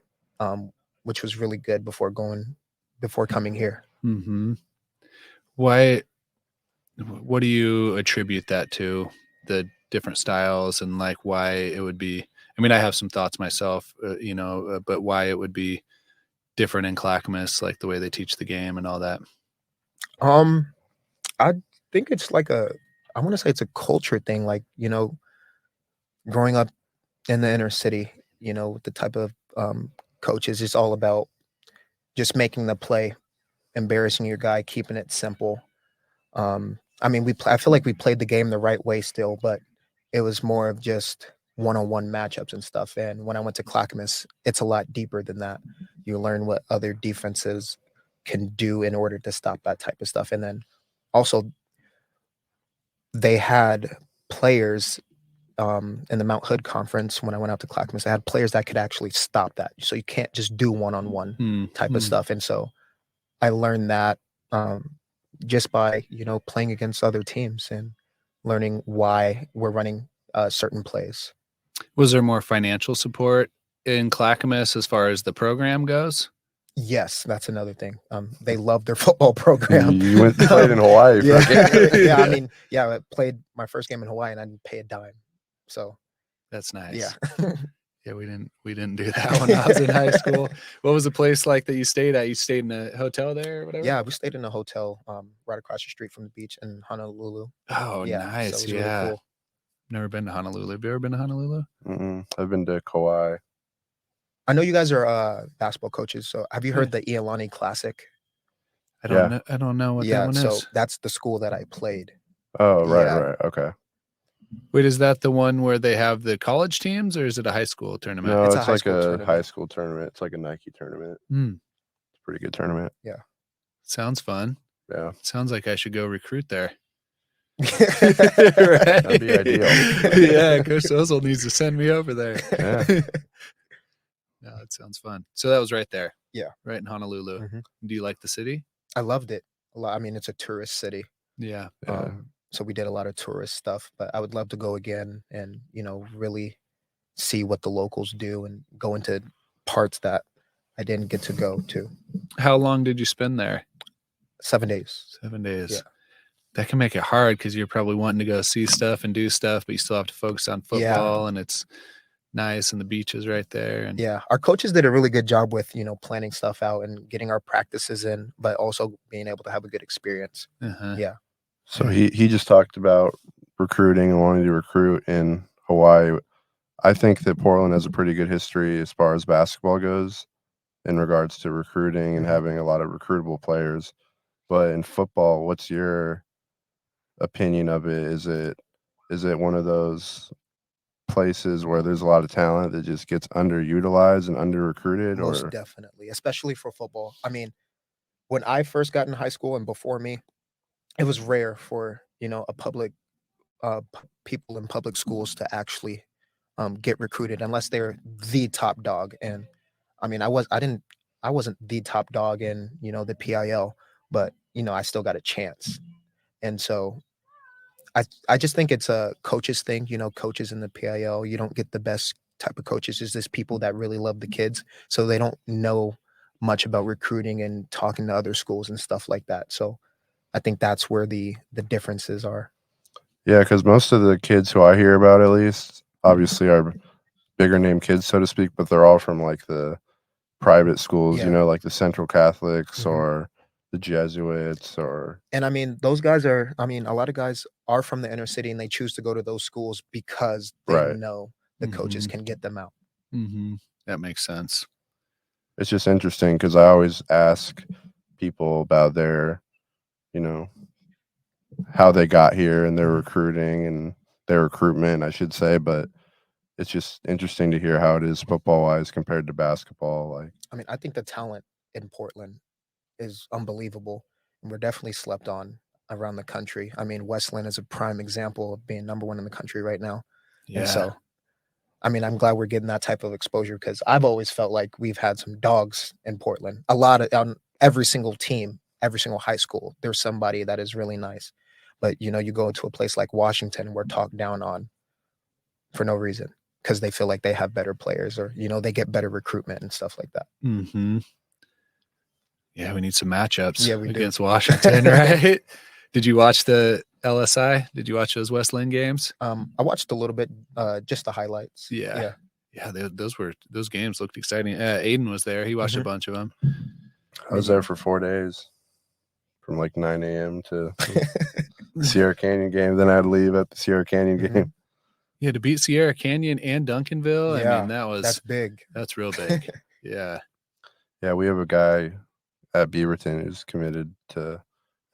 which was really good before coming here. Mm-hmm. What do you attribute that to, the different styles, and like why it would be, I mean, I have some thoughts myself, but why it would be different in Clackamas, like the way they teach the game and all that? I think it's like I want to say it's a culture thing. Like, you know, growing up in the inner city, you know, with the type of coaches, it's all about just making the play, embarrassing your guy, keeping it simple. I mean, I feel like we played the game the right way still, but it was more of just one-on-one matchups and stuff. And when I went to Clackamas, it's a lot deeper than that. You learn what other defenses can do in order to stop that type of stuff. And then also they had players in the Mount Hood conference. When I went out to Clackamas, they had players that could actually stop that. So you can't just do one-on-one type of stuff. And so I learned that just by, you know, playing against other teams and learning why we're running certain plays. Was there more financial support in Clackamas as far as the program goes? Yes, that's another thing. They love their football program. You went and played in Hawaii for a game. Yeah, I mean, yeah, I played my first game in Hawaii and I didn't pay a dime. So that's nice. Yeah. Yeah, we didn't do that when I was in high school. What was the place like that you stayed at? You stayed in a hotel there or whatever? Yeah, we stayed in a hotel right across the street from the beach in Honolulu. Oh, yeah, nice. So it was really cool. Never been to Honolulu. Have you ever been to Honolulu? I've been to Kauai. I know you guys are basketball coaches. So have you heard the Iolani Classic? I don't know what that one is. So that's the school that I played. Oh, right. Okay. Wait, is that the one where they have the college teams, or is it a high school tournament? No, it's like a high school tournament. It's like a Nike tournament. It's a pretty good tournament. Yeah. Sounds fun. Yeah. Sounds like I should go recruit there. Right? That'd be ideal. Yeah, Coach Ozel needs to send me over there. Yeah. No, that sounds fun. So that was right there. Yeah. Right in Honolulu. Do you like the city? I loved it a lot. I mean, it's a tourist city. Yeah. So we did a lot of tourist stuff, but I would love to go again and, you know, really see what the locals do and go into parts that I didn't get to go to. How long did you spend there? 7 days. 7 days. Yeah. That can make it hard because you're probably wanting to go see stuff and do stuff, but you still have to focus on football, and it's nice, and the beach is right there. And yeah, our coaches did a really good job with, you know, planning stuff out and getting our practices in, but also being able to have a good experience. Yeah. So he just talked about recruiting and wanting to recruit in Hawaii. I think that Portland has a pretty good history as far as basketball goes in regards to recruiting and having a lot of recruitable players. But in football, what's your opinion of it? Is it one of those places where there's a lot of talent that just gets underutilized and under-recruited? Most definitely, especially for football. I mean, when I first got in high school and before me, it was rare for, you know, a public people in public schools to actually get recruited unless they're the top dog. And I mean, I wasn't the top dog in, you know, the PIL, but, you know, I still got a chance. And so I just think it's a coaches thing, you know, coaches in the PIL, you don't get the best type of coaches. It's just people that really love the kids. So they don't know much about recruiting and talking to other schools and stuff like that. So I think that's where the differences are. Yeah, because most of the kids who I hear about, at least, obviously are bigger name kids, so to speak, but they're all from like the private schools, Yeah. like the Central Catholics Mhm. or the Jesuits or And I mean, those guys are, I mean, a lot of guys are from the inner city and they choose to go to those schools because they Right. know the coaches Mhm. can get them out. That makes sense. it's just interesting because I always ask people about their, how they got here and their recruiting and their recruitment, I should say, but it's just interesting to hear how it is football wise compared to basketball. Like, I mean, I think the talent in Portland is unbelievable, and we're definitely slept on around the country. I mean, Westland is a prime example of being number one in the country right now. Yeah. And so, I mean, I'm glad we're getting that type of exposure because I've always felt like we've had some dogs in Portland. A lot of on every single team, every single high school, there's somebody that is really nice. But you go to a place like Washington and we're talked down on for no reason because they feel like they have better players or they get better recruitment and stuff like that. Yeah, we need some matchups Yeah, we do. against Washington, right? Did you watch the LSI? Did you watch those Westland games? I watched a little bit, just the highlights. Yeah. Those games looked exciting. Aiden was there. He watched a bunch of them. I was there for 4 days from like 9 a.m. to the Sierra Canyon game. Then I'd leave at the Sierra Canyon game. Yeah, to beat Sierra Canyon and Duncanville. Yeah, I mean, that's big. That's real big. Yeah. Yeah, we have a guy at Beaverton who's committed to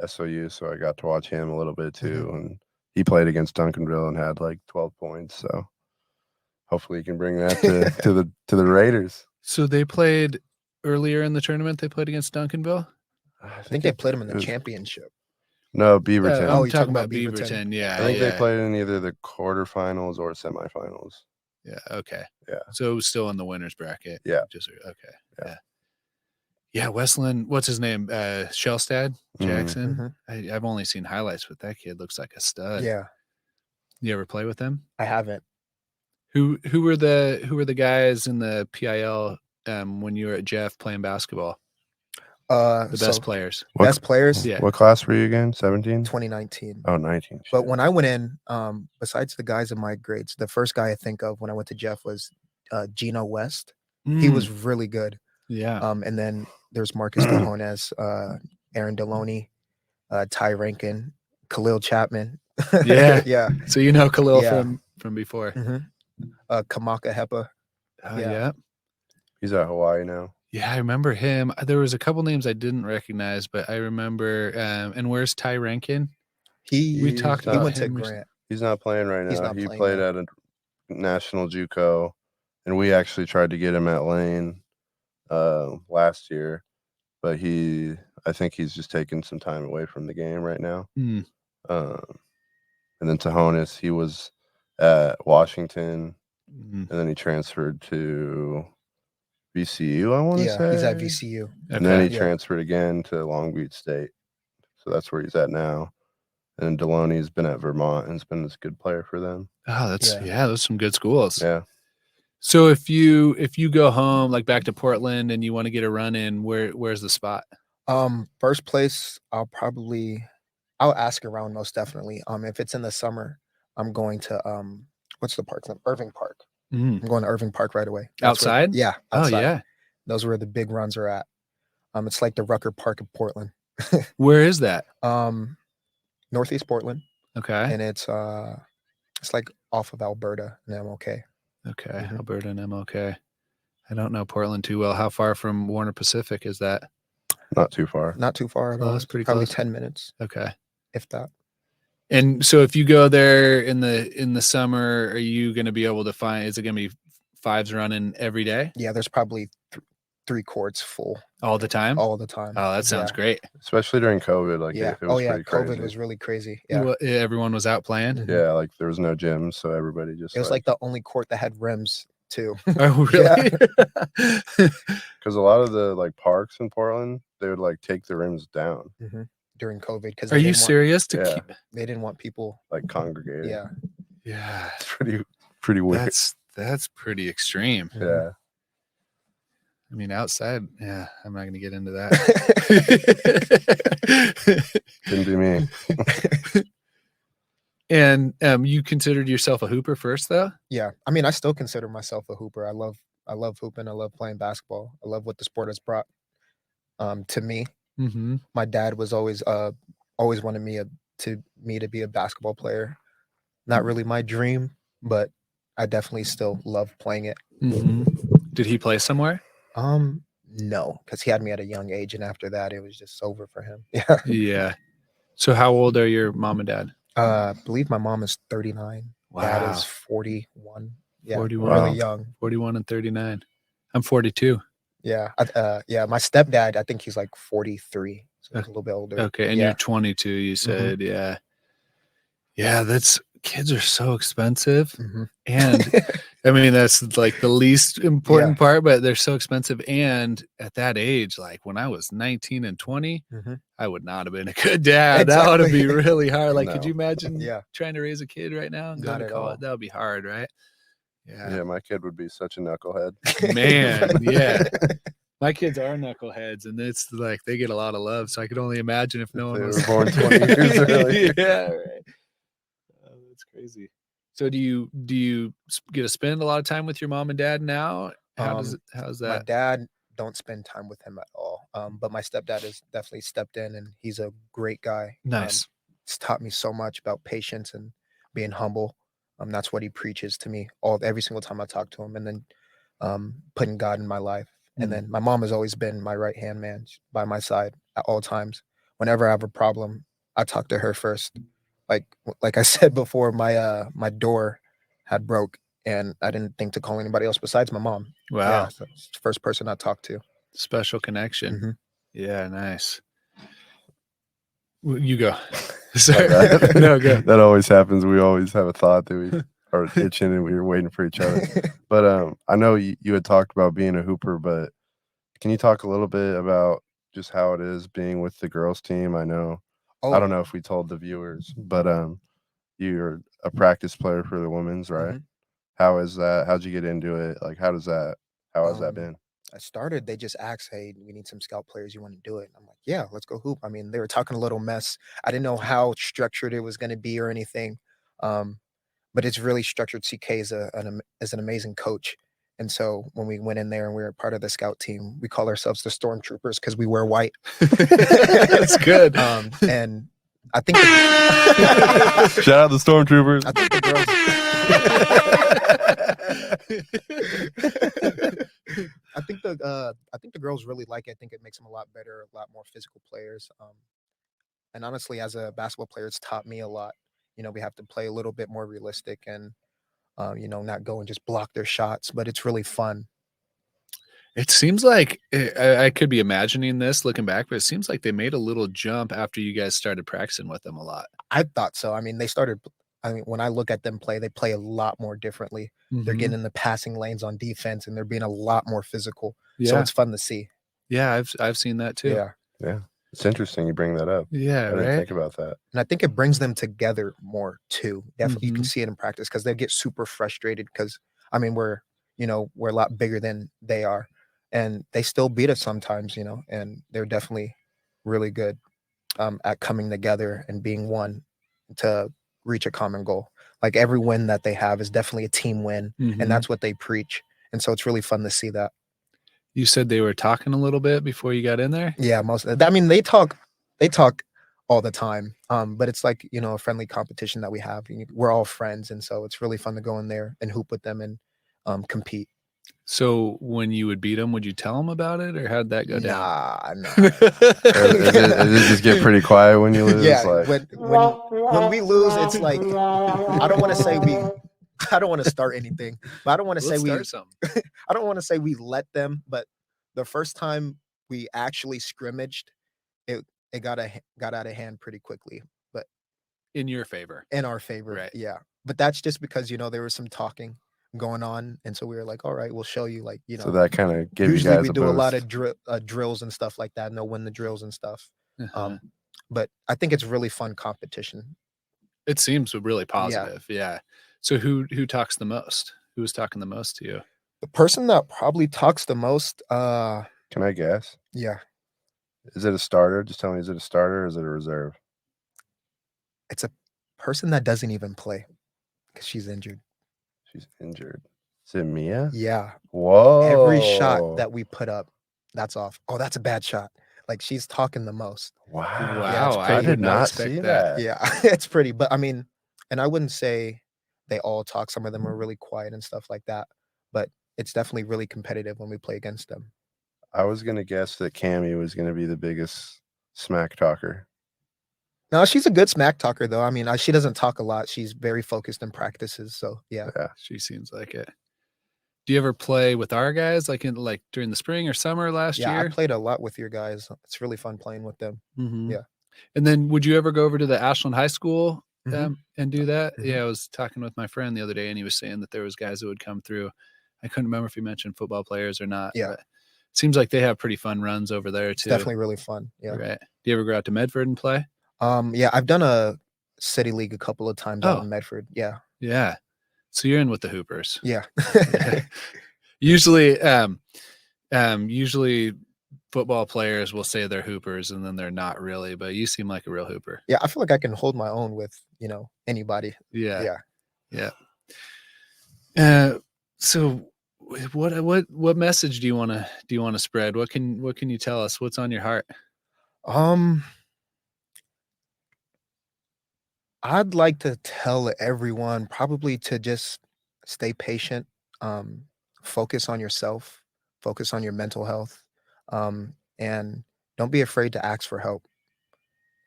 SOU, so I got to watch him a little bit too. And he played against Duncanville and had like 12 points. So hopefully he can bring that to the Raiders. So they played earlier in the tournament. They played against Duncanville. I think they played him in the championship. No, Beaverton. Oh, I'm you're talking about Beaverton. Yeah, I think they played in either the quarterfinals or semifinals. Yeah. Okay. Yeah. So it was still in the winners bracket. Yeah. Just okay. Yeah. Westland. What's his name? Shellstad Jackson. I've only seen highlights, but that kid looks like a stud. Yeah. You ever play with him? I haven't. Who were the guys in the PIL when you were at Jeff playing basketball? The best players. Best players? Yeah. What class were you again? 17? 2019. Oh, 19. But when I went in, besides the guys in my grades, the first guy I think of when I went to Jeff was Gino West. He was really good. Yeah. And then there's Marcus Cajones, Aaron Deloney, Ty Rankin, Khalil Chapman. Yeah. Yeah. So Khalil from before. Kamaka Hepa. Yeah. He's at Hawaii now. Yeah, I remember him. There was a couple names I didn't recognize, but I remember. And where's Ty Rankin? We talked about he went to him Grant. He's not playing right now. He playing played now. at a national JUCO, and we actually tried to get him at Lane last year, but I think he's just taking some time away from the game right now. And then Cajones, he was at Washington, and then he transferred to VCU, I want to say. Yeah, he's at VCU. And then he transferred again to Long Beach State. So that's where he's at now. And Deloney's been at Vermont and has been a good player for them. Oh, those are some good schools. Yeah. So if you go home, like back to Portland, and you want to get a run in, where's the spot? First place, I'll ask around most definitely. If it's in the summer, I'm going to what's the park? Irving Park. I'm going to Irving Park right away. Outside? Outside. Oh yeah. Those are where the big runs are at. It's like the Rucker Park of Portland. Where is that? Northeast Portland. Okay. And it's like off of Alberta and MLK. Okay. Alberta and MLK. I don't know Portland too well. How far from Warner Pacific is that? Not too far. Not too far at all. It's pretty probably close. 10 minutes. Okay. If that. And so if you go there in the summer, are you going to be able to find, is it going to be fives running every day? Yeah, there's probably 3 courts full. All the time? All the time. Oh, that sounds great. Especially during COVID. Like, yeah. it was pretty COVID crazy. was really crazy. Yeah. Everyone was out playing? Yeah, like there was no gyms, so everybody just. It was like the only court that had rims too. Oh, really? Because a lot of the like parks in Portland, they would like take the rims down during COVID. Because are you serious? They didn't want people like congregating. Yeah. Yeah. It's pretty weird. That's pretty extreme. Yeah. I mean, outside, yeah, I'm not going to get into that. Couldn't be me. And you considered yourself a hooper first, though? Yeah, I mean, I still consider myself a hooper. I love hooping. I love playing basketball. I love what the sport has brought to me. Mm-hmm. My dad was always wanted me to be a basketball player. Not really my dream, but I definitely still love playing it. Mm-hmm. Did he play somewhere? No, because he had me at a young age, and after that, it was just over for him. Yeah. Yeah. So how old are your mom and dad? I believe my mom is 39. Dad Wow. is 41. Yeah, 41. really Wow. young. 41 and 39. I'm 42. Yeah, yeah. My stepdad, I think he's like 43, so he's a little bit older. Okay, and yeah. you're 22, you said. Yeah. Yeah, kids are so expensive. Mhm. And I mean, that's like the least important part, but they're so expensive. And at that age, like when I was 19 and 20, I would not have been a good dad. That would have been really hard. Like, could you imagine trying to raise a kid right now and go to college? That would be hard, right? Yeah, my kid would be such a knucklehead. Man, yeah. My kids are knuckleheads, and it's like they get a lot of love. So I could only imagine if no one was born 20 years early. Yeah, right. Oh, that's crazy. So do you get to spend a lot of time with your mom and dad now? How's that? My dad don't spend time with him at all. But my stepdad has definitely stepped in, and he's a great guy. Nice. He's taught me so much about patience and being humble. That's what he preaches to me every single time I talk to him, and then putting God in my life. And then my mom has always been my right hand man by my side at all times. Whenever I have a problem, I talk to her first. Like I said before, my door had broke, and I didn't think to call anybody else besides my mom. Wow. Yeah, so it's the first person I talked to. Special connection. Mhm. Yeah, nice. Well, you go. Sorry. No, go. That always happens. We always have a thought that we are itching and we were waiting for each other. But I know you had talked about being a hooper, but can you talk a little bit about just how it is being with the girls team? I know, I don't know if we told the viewers, but you're a practice player for the women's, right? How is that? How'd you get into it? Like, how has that been? I started, they just asked, hey, we need some scout players. You want to do it? I'm like, yeah, let's go hoop. I mean, they were talking a little mess. I didn't know how structured it was going to be or anything. But it's really structured. CK is an amazing coach. And so when we went in there and we were part of the scout team, we call ourselves the Stormtroopers because we wear white. That's good. And I think shout out the Stormtroopers. I think the girls I think the girls really like it. I think it makes them a lot better, a lot more physical players. And honestly, as a basketball player, it's taught me a lot. We have to play a little bit more realistic and not go and just block their shots, but it's really fun. It seems like I could be imagining this looking back, but it seems like they made a little jump after you guys started practicing with them a lot. I thought so. I mean, when I look at them play, they play a lot more differently. They're getting in the passing lanes on defense, and they're being a lot more physical. So it's fun to see. Yeah, I've seen that too. Yeah. It's interesting you bring that up. Yeah, I didn't think about that. And I think it brings them together more too. Definitely, you can see it in practice because they get super frustrated because, I mean, we're a lot bigger than they are, and they still beat us sometimes, and they're definitely really good at coming together and being one to reach a common goal. Like every win that they have is definitely a team win, and that's what they preach. And so it's really fun to see that. You said they were talking a little bit before you got in there? Yeah, I mean, they talk all the time. But it's like, a friendly competition that we have. We're all friends, and so it's really fun to go in there and hoop with them and compete. So when you would beat them, would you tell them about it, or how'd that go down? Nah. Does it just get pretty quiet when you lose? Yeah, like... when we lose, it's like I don't want to start anything, but I don't want to say I don't want to say we let them, but the first time we actually scrimmaged, it got out of hand pretty quickly. But in your favor. In our favor, right? Yeah, but that's just because there was some talking going on, and so we were like, all right, we'll show you, So that kind of gave usually you guys we do boost. a lot of drills and stuff like that, and they'll win the drills and stuff. But I think it's really fun competition. It seems really positive. Yeah. So who talks the most? Who was talking the most to you? The person that probably talks the most. Can I guess? Yeah. Is it a starter? Just tell me, is it a starter or is it a reserve? It's a person that doesn't even play because she's injured. She's injured. Is it Mia? Yeah. Whoa. Every shot that we put up, that's off. Oh, that's a bad shot. Like, she's talking the most. Wow. Yeah, it's Wow, pretty. I did not expect see that. that. Yeah, it's pretty. But I mean, and I wouldn't say they all talk. Some of them are really quiet and stuff like that. But it's definitely really competitive when we play against them. I was gonna guess that Cammy was gonna be the biggest smack talker. No, she's a good smack talker, though. I mean, she doesn't talk a lot. She's very focused in practices. So yeah. She seems like it. Do you ever play with our guys, like during the spring or summer last Yeah, year? I played a lot with your guys. It's really fun playing with them. Mhm. Yeah. And then would you ever go over to the Ashland High School Mhm. and do that? Mhm. Yeah, I was talking with my friend the other day, and he was saying that there was guys that would come through. I couldn't remember if he mentioned football players or not. Yeah. But it seems like they have pretty fun runs over there It's too. definitely really fun. Yeah. Right. Do you ever go out to Medford and play? Yeah, I've done a city league a couple of times out Oh. in Medford. Yeah. Yeah. So you're in with the Hoopers. Yeah. Usually, usually football players will say they're Hoopers and then they're not really, but you seem like a real Hooper. Yeah, I feel like I can hold my own with, anybody. Yeah. Yeah. Yeah. So what message do you want to spread? What can you tell us? What's on your heart? I'd like to tell everyone probably to just stay patient, focus on yourself, focus on your mental health, and don't be afraid to ask for help.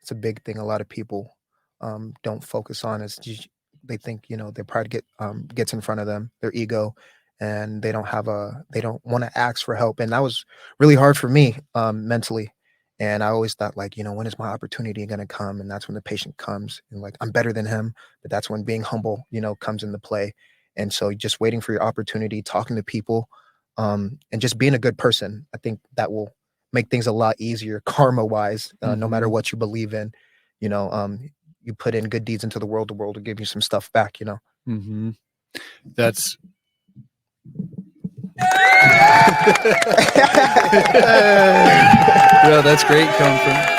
It's a big thing a lot of people don't focus on is they think their pride gets in front of them, their ego, and they don't want to ask for help. And that was really hard for me mentally. And I always thought like, when is my opportunity going to come? And that's when the patient comes and like, I'm better than him, but that's when being humble, comes into play. And so just waiting for your opportunity, talking to people, and just being a good person. I think that will make things a lot easier karma wise, no matter Mhm. what you believe in. You put in good deeds into the world will give you some stuff back. Mm-hmm. That's well, that's great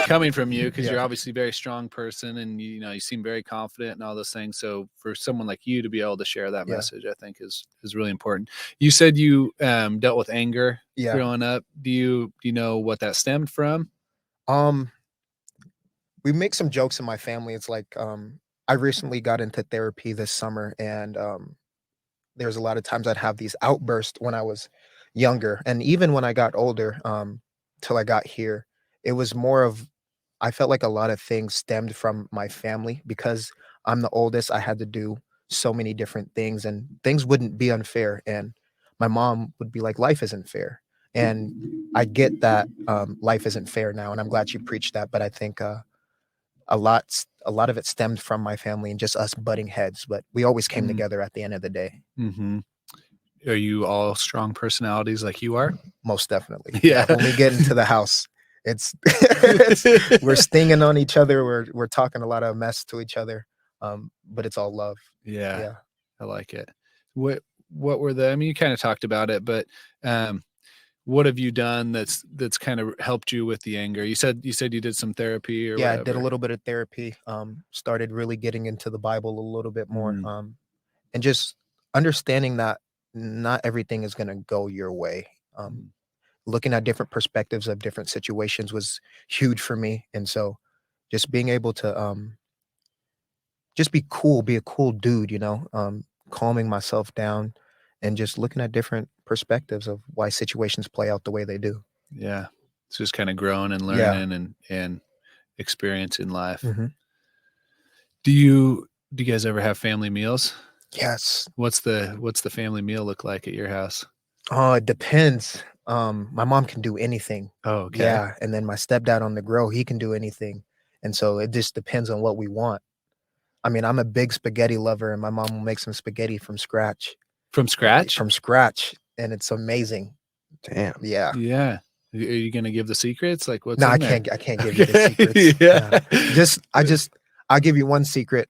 coming from you because you're obviously a very strong person and you seem very confident and all those things. So for someone like you to be able to share that message, I think is really important. You said you dealt with anger growing up. Do you know what that stemmed from? We make some jokes in my family. It's like I recently got into therapy this summer, and there's a lot of times I'd have these outbursts when I was younger, and even when I got older, till I got here, it was more of I felt like a lot of things stemmed from my family because I'm the oldest. I had to do so many different things, and things wouldn't be unfair. And my mom would be like, "Life isn't fair," and I get that life isn't fair now, and I'm glad you preached that. But I think a lot of it stemmed from my family and just us butting heads, but we always came together at the end of the day. Mm-hmm. Are you all strong personalities like you are? Most definitely. Yeah. When we get into the house, it's we're stinging on each other. We're talking a lot of mess to each other. But it's all love. Yeah. I like it. What were I mean, you kind of talked about it, but what have you done that's kind of helped you with the anger? You said you did some therapy or whatever. I did a little bit of therapy. Started really getting into the Bible a little bit more. And just understanding that not everything is going to go your way. Looking at different perspectives of different situations was huge for me. And so just being able to just be a cool dude, calming myself down and just looking at different perspectives of why situations play out the way they do. Yeah. It's just kind of growing and learning and experiencing life. Mhm. Do you guys ever have family meals? Yes. What's the family meal look like at your house? Oh, it depends. My mom can do anything. Oh, okay. Yeah. And then my stepdad on the grill, he can do anything. And so it just depends on what we want. I mean, I'm a big spaghetti lover, and my mom will make some spaghetti from scratch. From scratch? From scratch. And it's amazing. Damn. Yeah. Yeah. Are you gonna give the secrets? Like what's No, in I there? can't give you the secrets. Yeah. I'll give you one secret.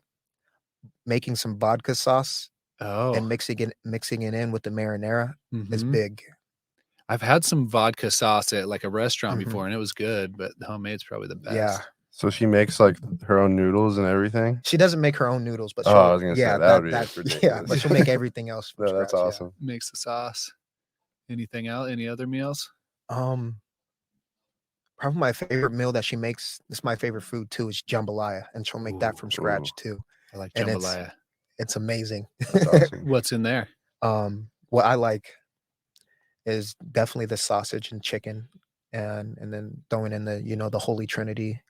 Making some vodka sauce and Oh. mixing it in with the marinara is Mhm. big. I've had some vodka sauce at like a restaurant Mhm. before and it was good, but the homemade's probably the best. Yeah. So she makes like her own noodles and everything. She doesn't make her own noodles, but I was gonna say that would be yeah, ridiculous. but she'll make everything else from No, scratch. that's awesome. Makes the sauce. Anything else? Any other meals? Probably my favorite meal that she makes. It's my favorite food too. Is jambalaya, and she'll make that from scratch too. I like And jambalaya. it's amazing. That's awesome. What's in there? What I like is definitely the sausage and chicken, and then throwing in the the holy trinity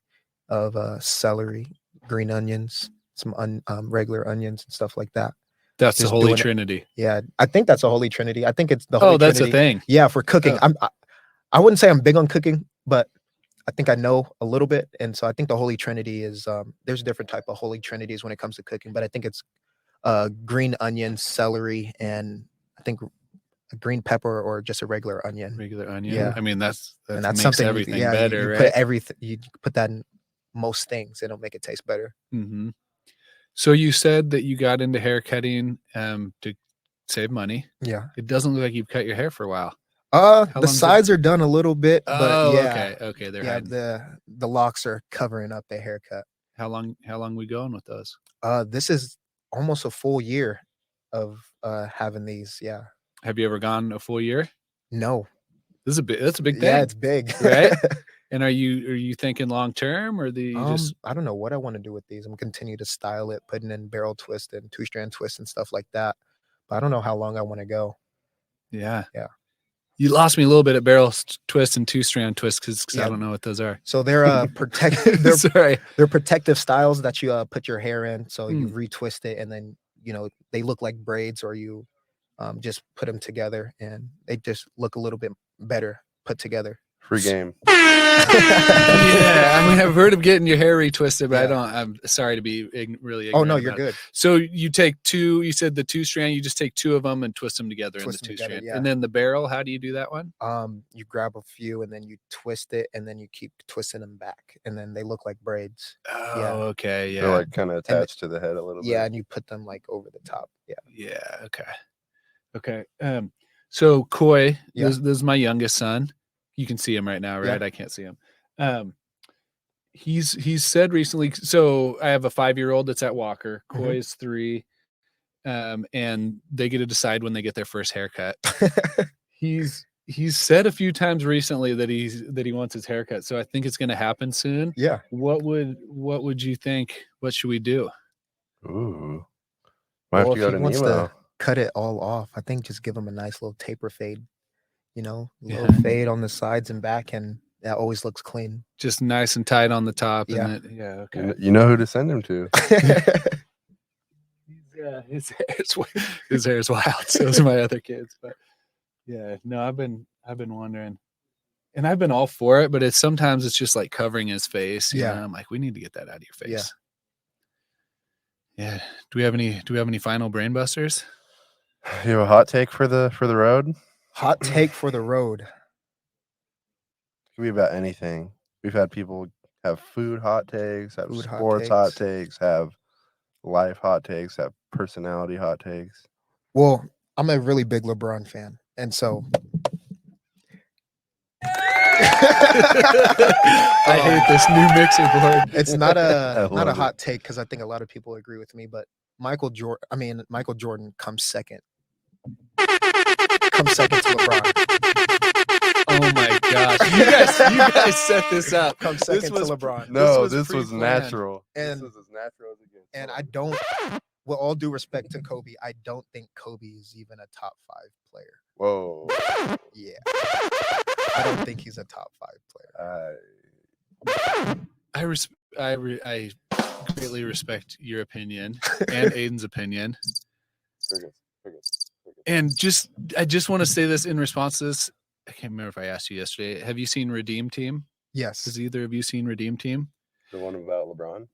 of celery, green onions, some regular onions and stuff like that. That's Just the Holy doing it. Trinity. Yeah, I think that's a holy trinity. I think it's the holy that's trinity. a thing. Yeah, for cooking. Oh. I wouldn't say I'm big on cooking, but I think I know a little bit, and so I think the holy trinity is there's different type of holy trinities when it comes to cooking, but I think it's green onion, celery, and I think a green pepper or just a regular onion. Regular onion. Yeah. I mean, that And that's makes something everything you better, put right? everything, you put that in most things, it'll make it taste better. Mm-hmm. So you said that you got into hair cutting to save money. Yeah. It doesn't look like you've cut your hair for a while. The sides are done a little bit, but yeah. Okay. They're yeah, hiding. the locks are covering up the haircut. How long we going with those? This is almost a full year of having these. Yeah. Have you ever gone a full year? No. That's a big thing. Yeah, it's big. Right? And are you thinking long term, or just I don't know what I want to do with these. I'm gonna continue to style it, putting in barrel twist and 2-strand twist and stuff like that. But I don't know how long I want to go. Yeah. Yeah. You lost me a little bit at barrel twist and 2-strand twist because Yeah. I don't know what those are. So they're protective. Sorry. They're protective styles that you put your hair in. So you Mm. retwist it, and then they look like braids, or you just put them together, and they just look a little bit better put together. Free game. Yeah, I mean, I've heard of getting your hair retwisted, but Yeah. I'm sorry to be really Oh ignorant no, you're about it. good. So you take two. You said the 2-strand. You just take two of them and twist them together Twist in them the together, 2-strand. yeah. And then the barrel. How do you do that one? You grab a few, and then you twist it, and then you keep twisting them back, and then they look like braids. Oh, okay, yeah, They're like kind of attached to the head a little bit. Yeah, and you put them like over the top. Yeah. yeah, okay. So Coy, Yeah. this is my youngest son. You can see him right now, right? Yeah. I can't see him. He's said recently. So I have a 5-year-old that's at Walker. Coy is 3, and they get to decide when they get their first haircut. He's said a few times recently that he wants his haircut. So I think it's going to happen soon. Yeah. What would you think? What should we do? Ooh. Might have Well, to if go he to wants Nemo. to cut it all off, I think just give him a nice little taper fade. Little Yeah. fade on the sides and back, and that always looks clean. Just nice and tight on the top. Yeah. And yeah. Okay. You know who to send him to. His hair's wild. So is my other kids. But yeah, no, I've been wondering, and I've been all for it, but sometimes it's just like covering his face. You Yeah. know? I'm like, we need to get that out of your Yeah. face. Yeah. Do we have any final brain busters? You have a hot take for the road? Hot take for the road. It could be about anything. We've had people have food hot takes, have Food hot sports hot takes. takes, have life hot takes, have personality hot takes. Well, I'm a really big LeBron fan, and so I hate this new mixer board. it's not a love it. hot take, because I think a lot of people agree with me. But Michael Jordan comes second. Comes second to LeBron. Oh my gosh. You guys set this up. Comes This second was to LeBron. No, this was was pre-planned. natural. And- this was as natural as it gets. And I don't, with all due respect to Kobe, I don't think Kobe is even a top 5 player. Whoa. Yeah. I don't think he's a top 5 player. I greatly respect your opinion and Aiden's opinion. Very good. And I just want to say this in response to this. I can't remember if I asked you yesterday. Have you seen Redeem Team? Yes. Has either of you seen Redeem Team? The one about LeBron?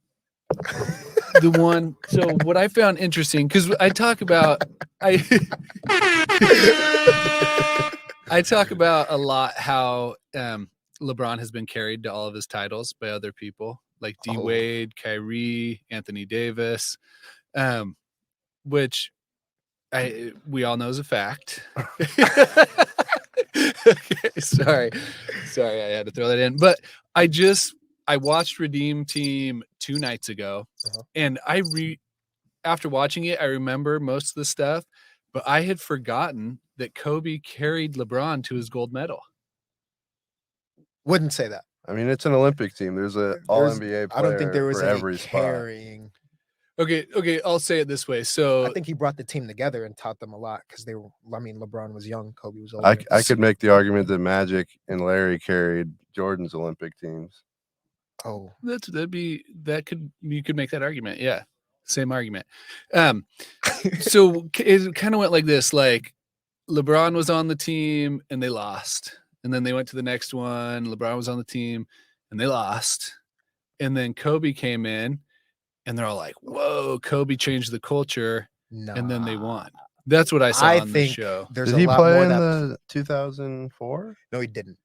The one. So what I found interesting, because I talk about I talk about a lot how LeBron has been carried to all of his titles by other people like D Wade, Kyrie, Anthony Davis, which we all know is a fact. Okay, sorry, I had to throw that in. But I just I watched Redeem Team 2 nights ago, and after watching it, I remember most of the stuff, but I had forgotten that Kobe carried LeBron to his gold medal. Wouldn't say that. I mean, it's an Olympic team. There's an All-NBA player I don't think there was for any every spot. carrying. Okay, I'll say it this way. So I think he brought the team together and taught them a lot because they were. I mean, LeBron was young, Kobe was older. I could make the argument that Magic and Larry carried Jordan's Olympic teams. Oh, you could make that argument. Yeah, same argument. So it kind of went like this: like LeBron was on the team and they lost, and then they went to the next one. LeBron was on the team and they lost, and then Kobe came in, and they're all like, "Whoa, Kobe changed the culture," and then they won. That's what I saw on the show. There's Did he play in the 2004? No, he didn't.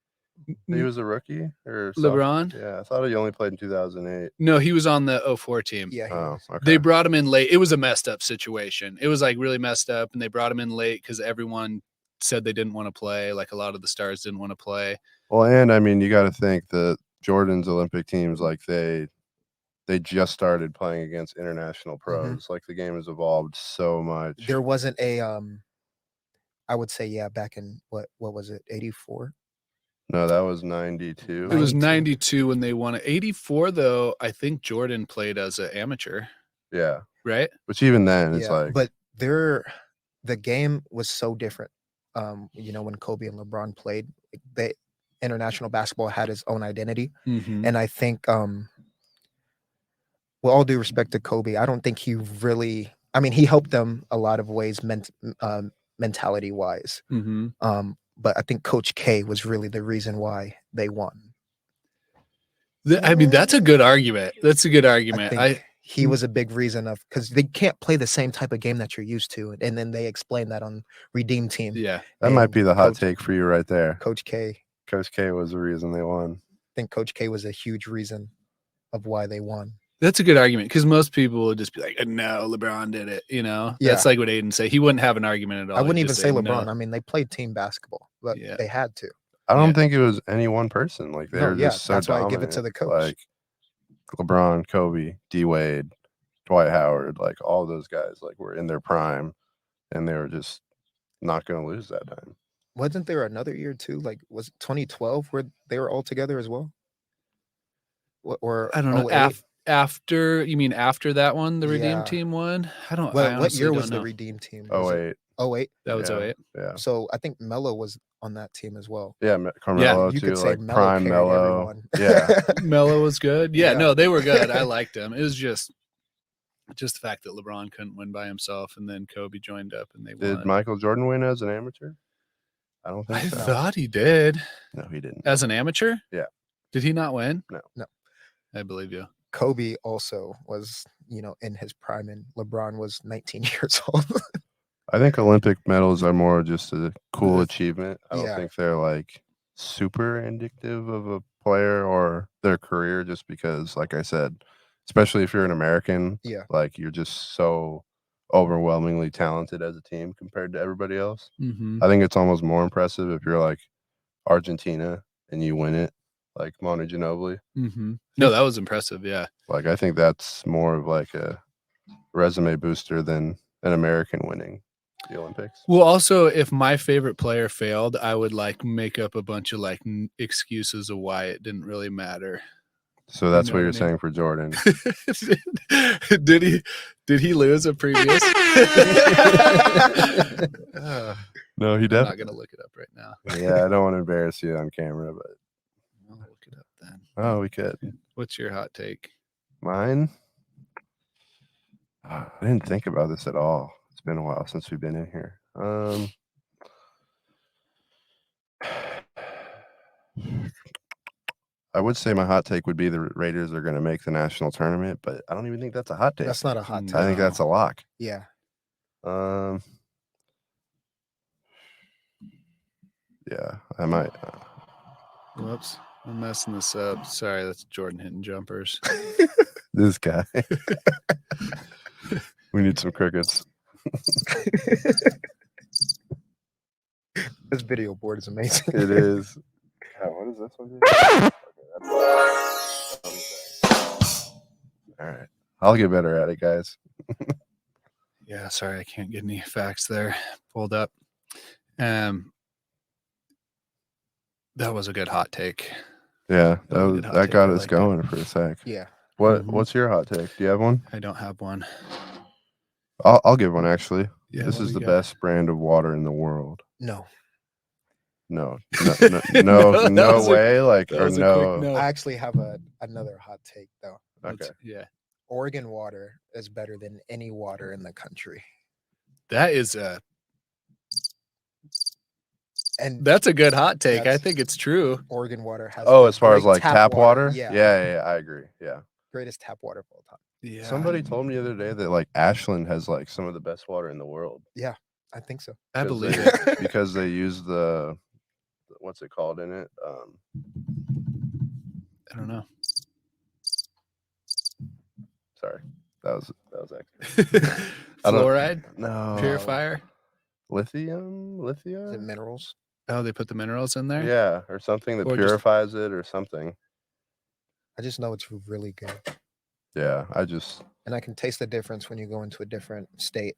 He was a rookie or LeBron? Yeah, I thought he only played in 2008. No, he was on the 04 team. Yeah. Okay. They brought him in late. It was a messed up situation. It was like really messed up, and they brought him in late because everyone said they didn't want to play. Like a lot of the stars didn't want to play. Well, and I mean, you got to think that Jordan's Olympic teams, like they just started playing against international pros. Like the game has evolved so much. There wasn't a I would say back in what was it, 84? No, that was 92. It was 92 when they won it. 84 though, I think Jordan played as an amateur. Yeah. Right? Which even then it's like, but the game was so different. When Kobe and LeBron played, international basketball had its own identity. And I think with all due respect to Kobe, I don't think he really, I mean, he helped them a lot of ways mentality wise. But I think Coach K was really the reason why they won. I mean, that's a good argument. That's a good argument. I think he was a big reason because they can't play the same type of game that you're used to. And then they explained that on Redeem Team. Yeah. That might be the hot take for you right there. Coach K. Coach K was the reason they won. I think Coach K was a huge reason of why they won. That's a good argument because most people would just be like, no, LeBron did it. That's like what Aiden said. He wouldn't have an argument at all. I wouldn't even say LeBron. No. I mean, they played team basketball, but they had to. I don't think it was any one person. Like they were just so that's dominant. Why I give it to the coach. Like LeBron, Kobe, D Wade, Dwight Howard, like all those guys, like were in their prime, and they were just not going to lose that time. Wasn't there another year too? Like was it 2012 where they were all together as well? Or I don't know. After that one, the Redeem Team won. I don't. Well, what year was the Redeem Team? 08. 08. That was 08. Yeah. So I think Melo was on that team as well. Yeah, Carmelo you too. Could say like Melo prime Melo. Yeah, Melo was good. Yeah, no, they were good. I liked them. It was just the fact that LeBron couldn't win by himself, and then Kobe joined up and they won. Did Michael Jordan win as an amateur? I don't think so. I thought he did. No, he didn't. As an amateur? Yeah. Did he not win? No. I believe you. Kobe also was, in his prime, and LeBron was 19 years old. I think Olympic medals are more just a cool achievement. I don't think they're like super indicative of a player or their career, just because, like I said, especially if you're an American, like you're just so overwhelmingly talented as a team compared to everybody else. I think it's almost more impressive if you're like Argentina and you win it, like Manu Ginobili. No, that was impressive. Yeah. Like, I think that's more of like a resume booster than an American winning the Olympics. Well, also, if my favorite player failed, I would like make up a bunch of like excuses of why it didn't really matter. So that's what you're saying for Jordan. Did he lose a previous? No, he I'm not gonna look it up right now. Yeah, I don't want to embarrass you on camera, but I'll look it up then. Oh, we could. What's your hot take? Mine? I didn't think about this at all. It's been a while since we've been in here. I would say my hot take would be the Raiders are going to make the national tournament, but I don't even think that's a hot take. That's not a hot take. I think that's a lock. Yeah. Yeah, I might. Whoops, I'm messing this up. Sorry, that's Jordan hitting jumpers. This guy. We need some crickets. This video board is amazing. It is. God, what is this one? Okay, All right. I'll get better at it, guys. Yeah, sorry, I can't get any facts there pulled up. That was a good hot take. Yeah, That was a good hot that take. got I us liked it. going for a sec. Yeah. What's your hot take? Do you have one? I don't have one. I'll give one actually. Yeah, This what is do the you got? best brand of water in the world. No. No, No, that no was a- way. Like, That or was a quick no. no. I actually have another hot take though. Okay. Yeah, Oregon water is better than any water in the country. that is And that's a good hot take. I That's- think it's true. Oregon water has Oh, the as far as great like tap water? Yeah. Yeah, I agree. Yeah. Greatest tap water of all time. Yeah, Somebody told me the other day that like Ashland has like some of the best water in the world. Yeah, I think so. I 'Cause believe they- it. because they use the what's it called in it? I don't know. Sorry, that was extra. I don't- Fluoride No. purifier. Lithium? Is it Lithium? minerals? Oh, they put the minerals in there. Yeah, or something that Or just- purifies it or something. I just know it's really good. Yeah, And I can taste the difference when you go into a different state.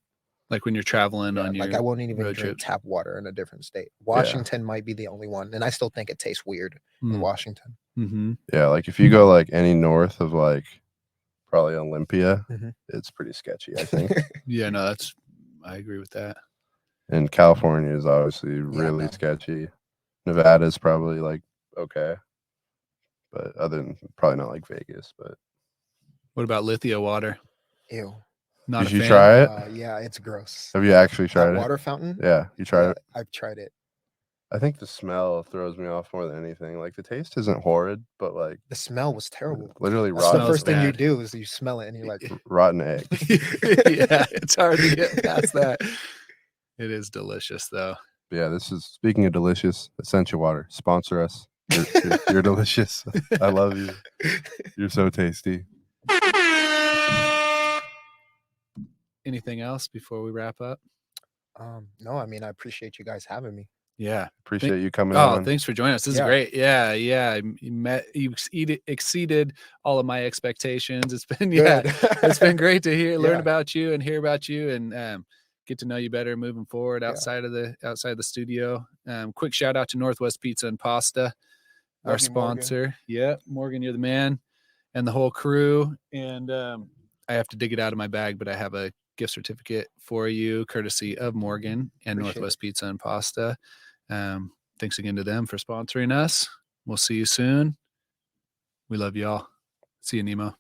Like when you're traveling Yeah, on your like I won't even road drink trips. tap water in a different state. Washington might be the only one. And I still think it tastes weird in Washington. Mm-hmm. yeah, like if you go like any north of like probably Olympia, Mhm. it's pretty sketchy, I think. Yeah, no, I agree with that. And California is obviously really man. sketchy. Nevada's probably like okay. But other than probably not like Vegas, but What about Lithia water? Ew. Not did a you fan? try it? Yeah, it's gross. Have you actually That tried it? water fountain? Yeah, you tried Yeah, it. I've tried it. I think the smell throws me off more than anything. Like the taste isn't horrid, but like The smell was terrible. literally That's the Smells first thing you bad. do is you smell it and you're like, rotten egg. Yeah, it's hard to get past that. It is delicious though. Yeah, this is speaking of delicious, Essential Water. Sponsor us. You're delicious. I love you. You're so tasty. Anything else before we wrap up? no, I mean, I appreciate you guys having me. Yeah. Appreciate you coming Oh, on. thanks for joining us. This is Yeah. great. Yeah. You exceeded all of my expectations. It's been Good. it's been great to learn Yeah. about you and hear about you and get to know you better moving forward Yeah. outside the studio. Quick shout out to Northwest Pizza and Pasta, our Love you, Morgan. sponsor. Yeah, Morgan, you're the man, and the whole crew. And I have to dig it out of my bag, but I have a gift certificate for you, courtesy of Morgan and Appreciate Northwest Pizza and Pasta. Thanks again to them for sponsoring us. We'll see you soon. We love y'all. See you, Nemo.